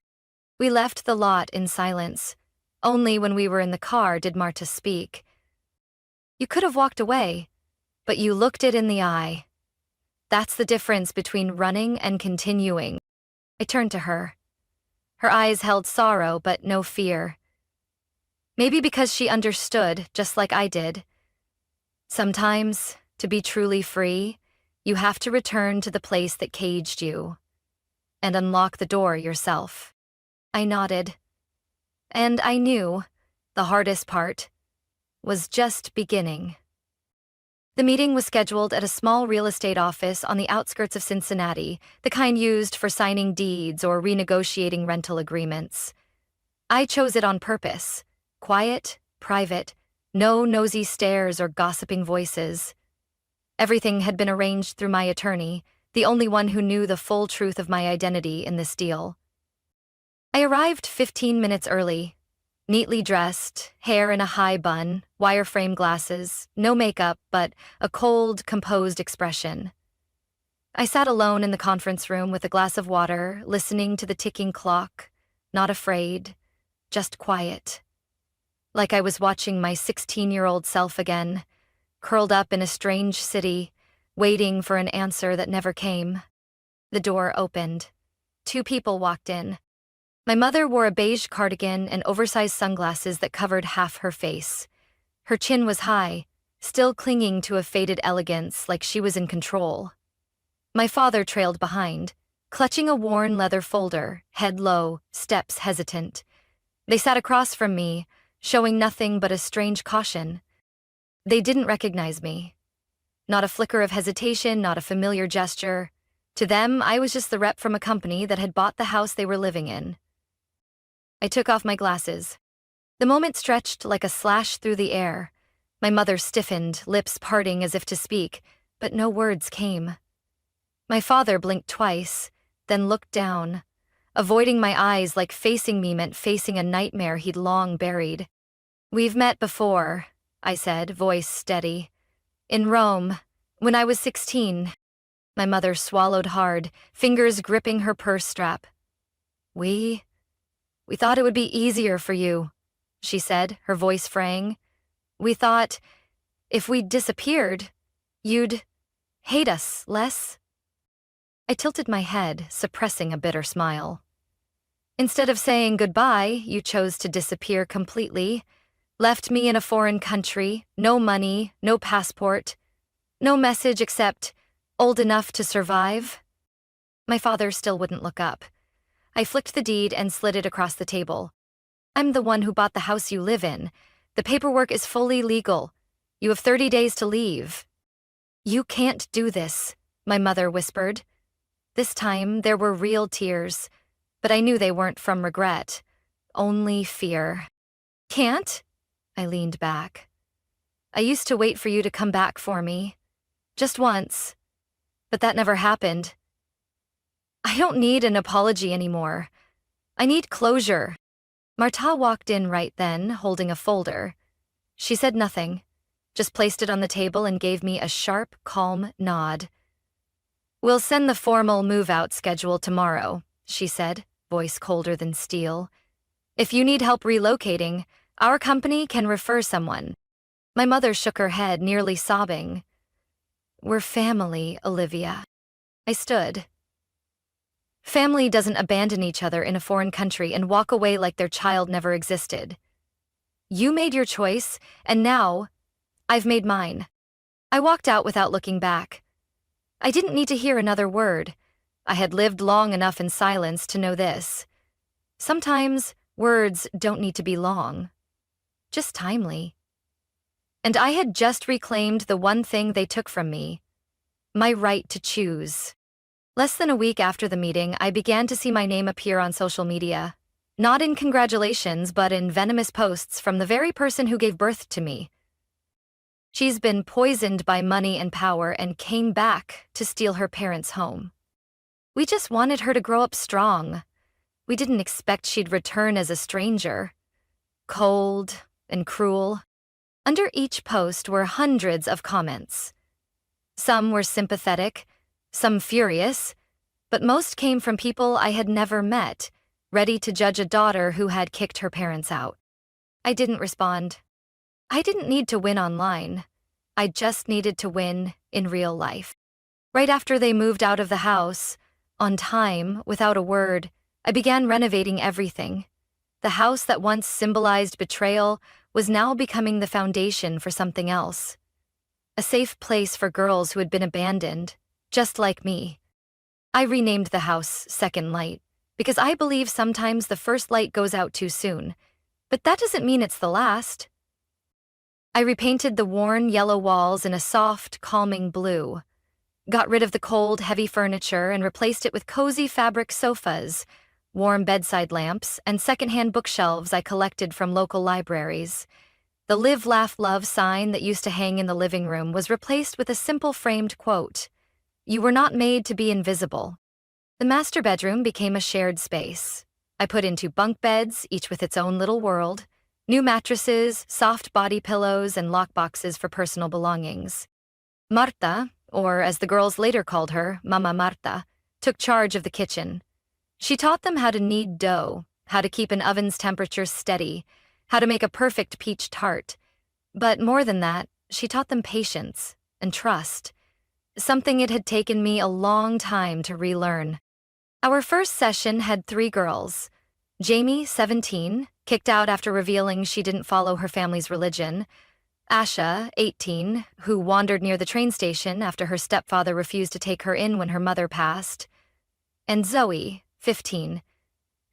We left the lot in silence. Only when we were in the car did Marta speak. You could have walked away, but you looked it in the eye. That's the difference between running and continuing. I turned to her. Her eyes held sorrow but no fear. Maybe because she understood, just like I did. Sometimes, to be truly free, you have to return to the place that caged you and unlock the door yourself. I nodded. And I knew the hardest part was just beginning. The meeting was scheduled at a small real estate office on the outskirts of Cincinnati, the kind used for signing deeds or renegotiating rental agreements. I chose it on purpose. Quiet, private, no nosy stares or gossiping voices. Everything had been arranged through my attorney, the only one who knew the full truth of my identity in this deal. I arrived 15 minutes early, neatly dressed, hair in a high bun, wireframe glasses, no makeup, but a cold, composed expression. I sat alone in the conference room with a glass of water, listening to the ticking clock, not afraid, just quiet. Like I was watching my 16-year-old self again, curled up in a strange city, waiting for an answer that never came. The door opened. 2 people walked in. My mother wore a beige cardigan and oversized sunglasses that covered half her face. Her chin was high, still clinging to a faded elegance like she was in control. My father trailed behind, clutching a worn leather folder, head low, steps hesitant. They sat across from me, showing nothing but a strange caution. They didn't recognize me. Not a flicker of hesitation, not a familiar gesture. To them, I was just the rep from a company that had bought the house they were living in. I took off my glasses. The moment stretched like a slash through the air. My mother stiffened, lips parting as if to speak, but no words came. My father blinked twice, then looked down. Avoiding my eyes like facing me meant facing a nightmare he'd long buried. "We've met before," I said, voice steady. "In Rome, when I was 16. My mother swallowed hard, fingers gripping her purse strap. We thought it would be easier for you," she said, her voice fraying. "We thought, if we disappeared, you'd hate us less." I tilted my head, suppressing a bitter smile. "Instead of saying goodbye, you chose to disappear completely. Left me in a foreign country, no money, no passport, no message except, 'Old enough to survive?'" My father still wouldn't look up. I flicked the deed and slid it across the table. "I'm the one who bought the house you live in. The paperwork is fully legal. You have 30 days to leave." "You can't do this," my mother whispered. This time, there were real tears, but I knew they weren't from regret, only fear. "Can't?" I leaned back. I used to wait for you to come back for me. Just once. But that never happened. I don't need an apology anymore. I need closure. Marta walked in right then, holding a folder. She said nothing, just placed it on the table and gave me a sharp, calm nod. We'll send the formal move-out schedule tomorrow, she said, voice colder than steel. If you need help relocating, our company can refer someone. My mother shook her head, nearly sobbing. We're family, Olivia. I stood. Family doesn't abandon each other in a foreign country and walk away like their child never existed. You made your choice, and now I've made mine. I walked out without looking back. I didn't need to hear another word. I had lived long enough in silence to know this. Sometimes words don't need to be long, just timely. And I had just reclaimed the one thing they took from me, my right to choose. Less than a week after the meeting, I began to see my name appear on social media. Not in congratulations, but in venomous posts from the very person who gave birth to me. She's been poisoned by money and power and came back to steal her parents' home. We just wanted her to grow up strong. We didn't expect she'd return as a stranger. Cold and cruel. Under each post were hundreds of comments. Some were sympathetic, some furious, but most came from people I had never met, ready to judge a daughter who had kicked her parents out. I didn't respond. I didn't need to win online. I just needed to win in real life. Right after they moved out of the house, on time, without a word, I began renovating everything. The house that once symbolized betrayal was now becoming the foundation for something else. A safe place for girls who had been abandoned, just like me. I renamed the house Second Light, because I believe sometimes the first light goes out too soon, but that doesn't mean it's the last. I repainted the worn yellow walls in a soft, calming blue, got rid of the cold, heavy furniture and replaced it with cozy fabric sofas, warm bedside lamps, and secondhand bookshelves I collected from local libraries. The Live, Laugh, Love sign that used to hang in the living room was replaced with a simple framed quote, "You were not made to be invisible." The master bedroom became a shared space. I put in 2 bunk beds, each with its own little world, new mattresses, soft body pillows, and lockboxes for personal belongings. Marta, or as the girls later called her, Mama Marta, took charge of the kitchen. She taught them how to knead dough, how to keep an oven's temperature steady, how to make a perfect peach tart. But more than that, she taught them patience and trust, something it had taken me a long time to relearn. Our first session had 3 girls. Jamie, 17, kicked out after revealing she didn't follow her family's religion. Asha, 18, who wandered near the train station after her stepfather refused to take her in when her mother passed. And Zoe, 15,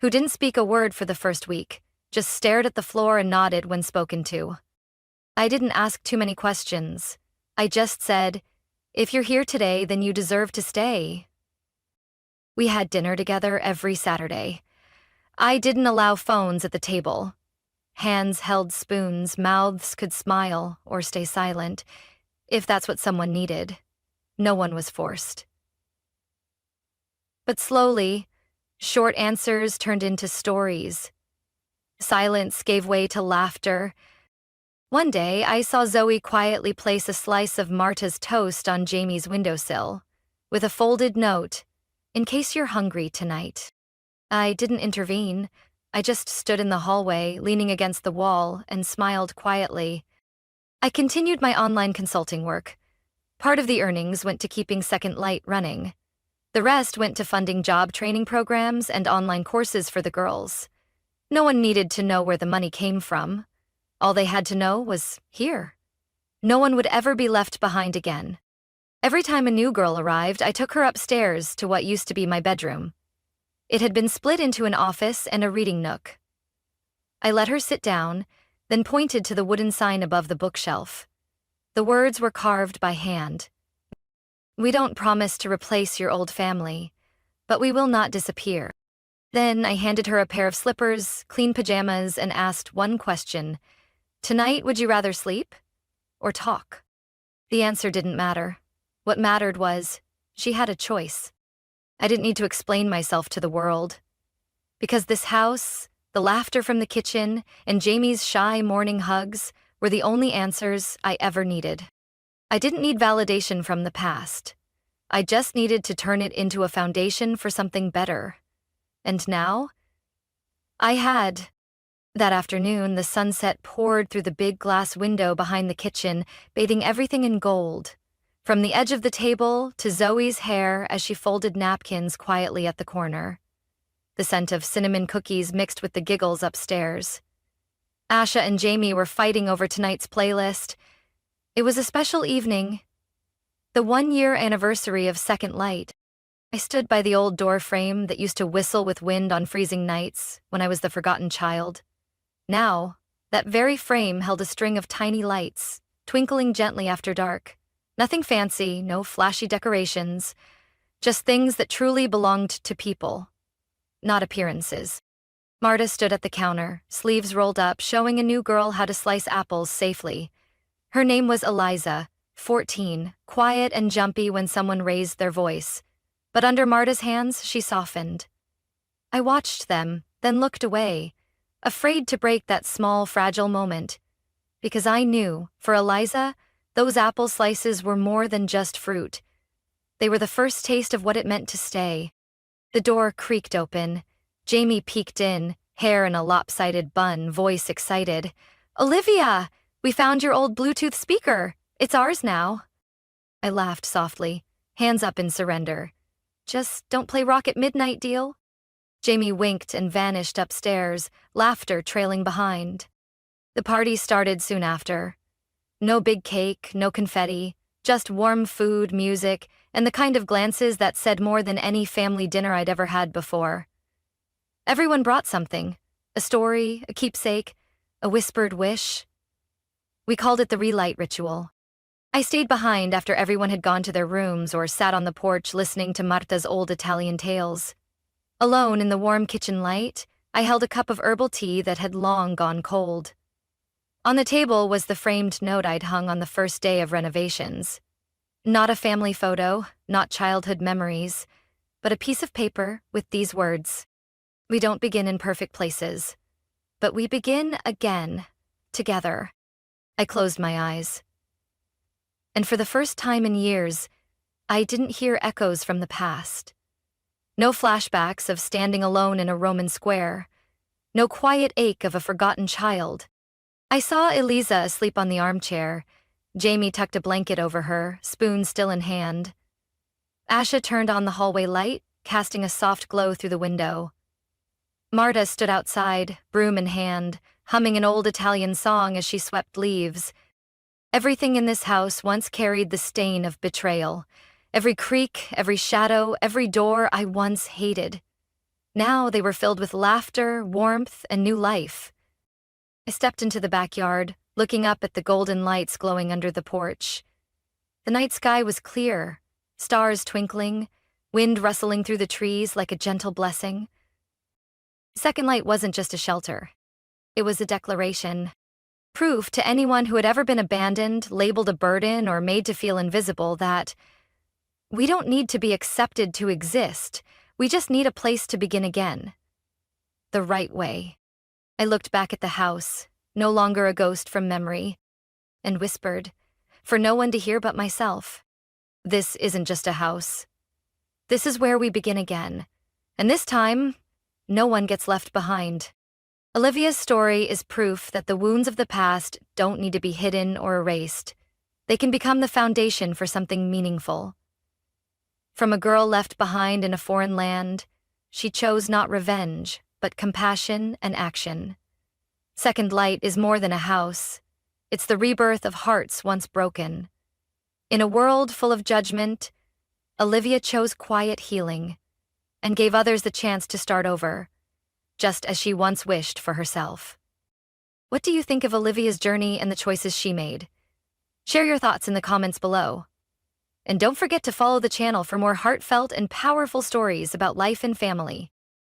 who didn't speak a word for the first week, just stared at the floor and nodded when spoken to. I didn't ask too many questions. I just said, "If you're here today, then you deserve to stay." We had dinner together every Saturday. I didn't allow phones at the table. Hands held spoons, mouths could smile or stay silent, if that's what someone needed. No one was forced. But slowly, short answers turned into stories. Silence gave way to laughter. One day, I saw Zoe quietly place a slice of Marta's toast on Jamie's windowsill, with a folded note, "In case you're hungry tonight." I didn't intervene. I just stood in the hallway, leaning against the wall, and smiled quietly. I continued my online consulting work. Part of the earnings went to keeping Second Light running. The rest went to funding job training programs and online courses for the girls. No one needed to know where the money came from. All they had to know was here. No one would ever be left behind again. Every time a new girl arrived, I took her upstairs to what used to be my bedroom. It had been split into an office and a reading nook. I let her sit down, then pointed to the wooden sign above the bookshelf. The words were carved by hand. "We don't promise to replace your old family, but we will not disappear." Then I handed her a pair of slippers, clean pajamas, and asked one question. Tonight, would you rather sleep or talk? The answer didn't matter. What mattered was, she had a choice. I didn't need to explain myself to the world. Because this house, the laughter from the kitchen, and Jamie's shy morning hugs were the only answers I ever needed. I didn't need validation from the past. I just needed to turn it into a foundation for something better. And now, I had. That afternoon, the sunset poured through the big glass window behind the kitchen, bathing everything in gold. From the edge of the table to Zoe's hair as she folded napkins quietly at the corner. The scent of cinnamon cookies mixed with the giggles upstairs. Asha and Jamie were fighting over tonight's playlist. It was a special evening. The 1-year anniversary of Second Light. I stood by the old door frame that used to whistle with wind on freezing nights when I was the forgotten child. Now, that very frame held a string of tiny lights, twinkling gently after dark. Nothing fancy, no flashy decorations, just things that truly belonged to people, not appearances. Marta stood at the counter, sleeves rolled up, showing a new girl how to slice apples safely. Her name was Eliza, 14, quiet and jumpy when someone raised their voice. But under Marta's hands, she softened. I watched them, then looked away, afraid to break that small, fragile moment. Because I knew, for Eliza, those apple slices were more than just fruit. They were the first taste of what it meant to stay. The door creaked open. Jamie peeked in, hair in a lopsided bun, voice excited. "Olivia! We found your old Bluetooth speaker. It's ours now." I laughed softly, hands up in surrender. "Just don't play rock at midnight, deal?" Jamie winked and vanished upstairs, laughter trailing behind. The party started soon after. No big cake, no confetti, just warm food, music, and the kind of glances that said more than any family dinner I'd ever had before. Everyone brought something, a story, a keepsake, a whispered wish. We called it the relight ritual. I stayed behind after everyone had gone to their rooms or sat on the porch listening to Marta's old Italian tales. Alone in the warm kitchen light, I held a cup of herbal tea that had long gone cold. On the table was the framed note I'd hung on the first day of renovations. Not a family photo, not childhood memories, but a piece of paper with these words. "We don't begin in perfect places, but we begin again, together." I closed my eyes. And for the first time in years, I didn't hear echoes from the past. No flashbacks of standing alone in a Roman square. No quiet ache of a forgotten child. I saw Eliza asleep on the armchair. Jamie tucked a blanket over her, spoon still in hand. Asha turned on the hallway light, casting a soft glow through the window. Marta stood outside, broom in hand, humming an old Italian song as she swept leaves. Everything in this house once carried the stain of betrayal. Every creak, every shadow, every door I once hated. Now they were filled with laughter, warmth, and new life. I stepped into the backyard, looking up at the golden lights glowing under the porch. The night sky was clear, stars twinkling, wind rustling through the trees like a gentle blessing. Second Light wasn't just a shelter. It was a declaration. Proof to anyone who had ever been abandoned, labeled a burden, or made to feel invisible that we don't need to be accepted to exist. We just need a place to begin again. The right way. I looked back at the house, no longer a ghost from memory, and whispered, for no one to hear but myself. This isn't just a house. This is where we begin again. And this time, no one gets left behind. Olivia's story is proof that the wounds of the past don't need to be hidden or erased. They can become the foundation for something meaningful. From a girl left behind in a foreign land, she chose not revenge, but compassion and action. Second Light is more than a house. It's the rebirth of hearts once broken. In a world full of judgment, Olivia chose quiet healing and gave others the chance to start over, just as she once wished for herself. What do you think of Olivia's journey and the choices she made? Share your thoughts in the comments below. And don't forget to follow the channel for more heartfelt and powerful stories about life and family.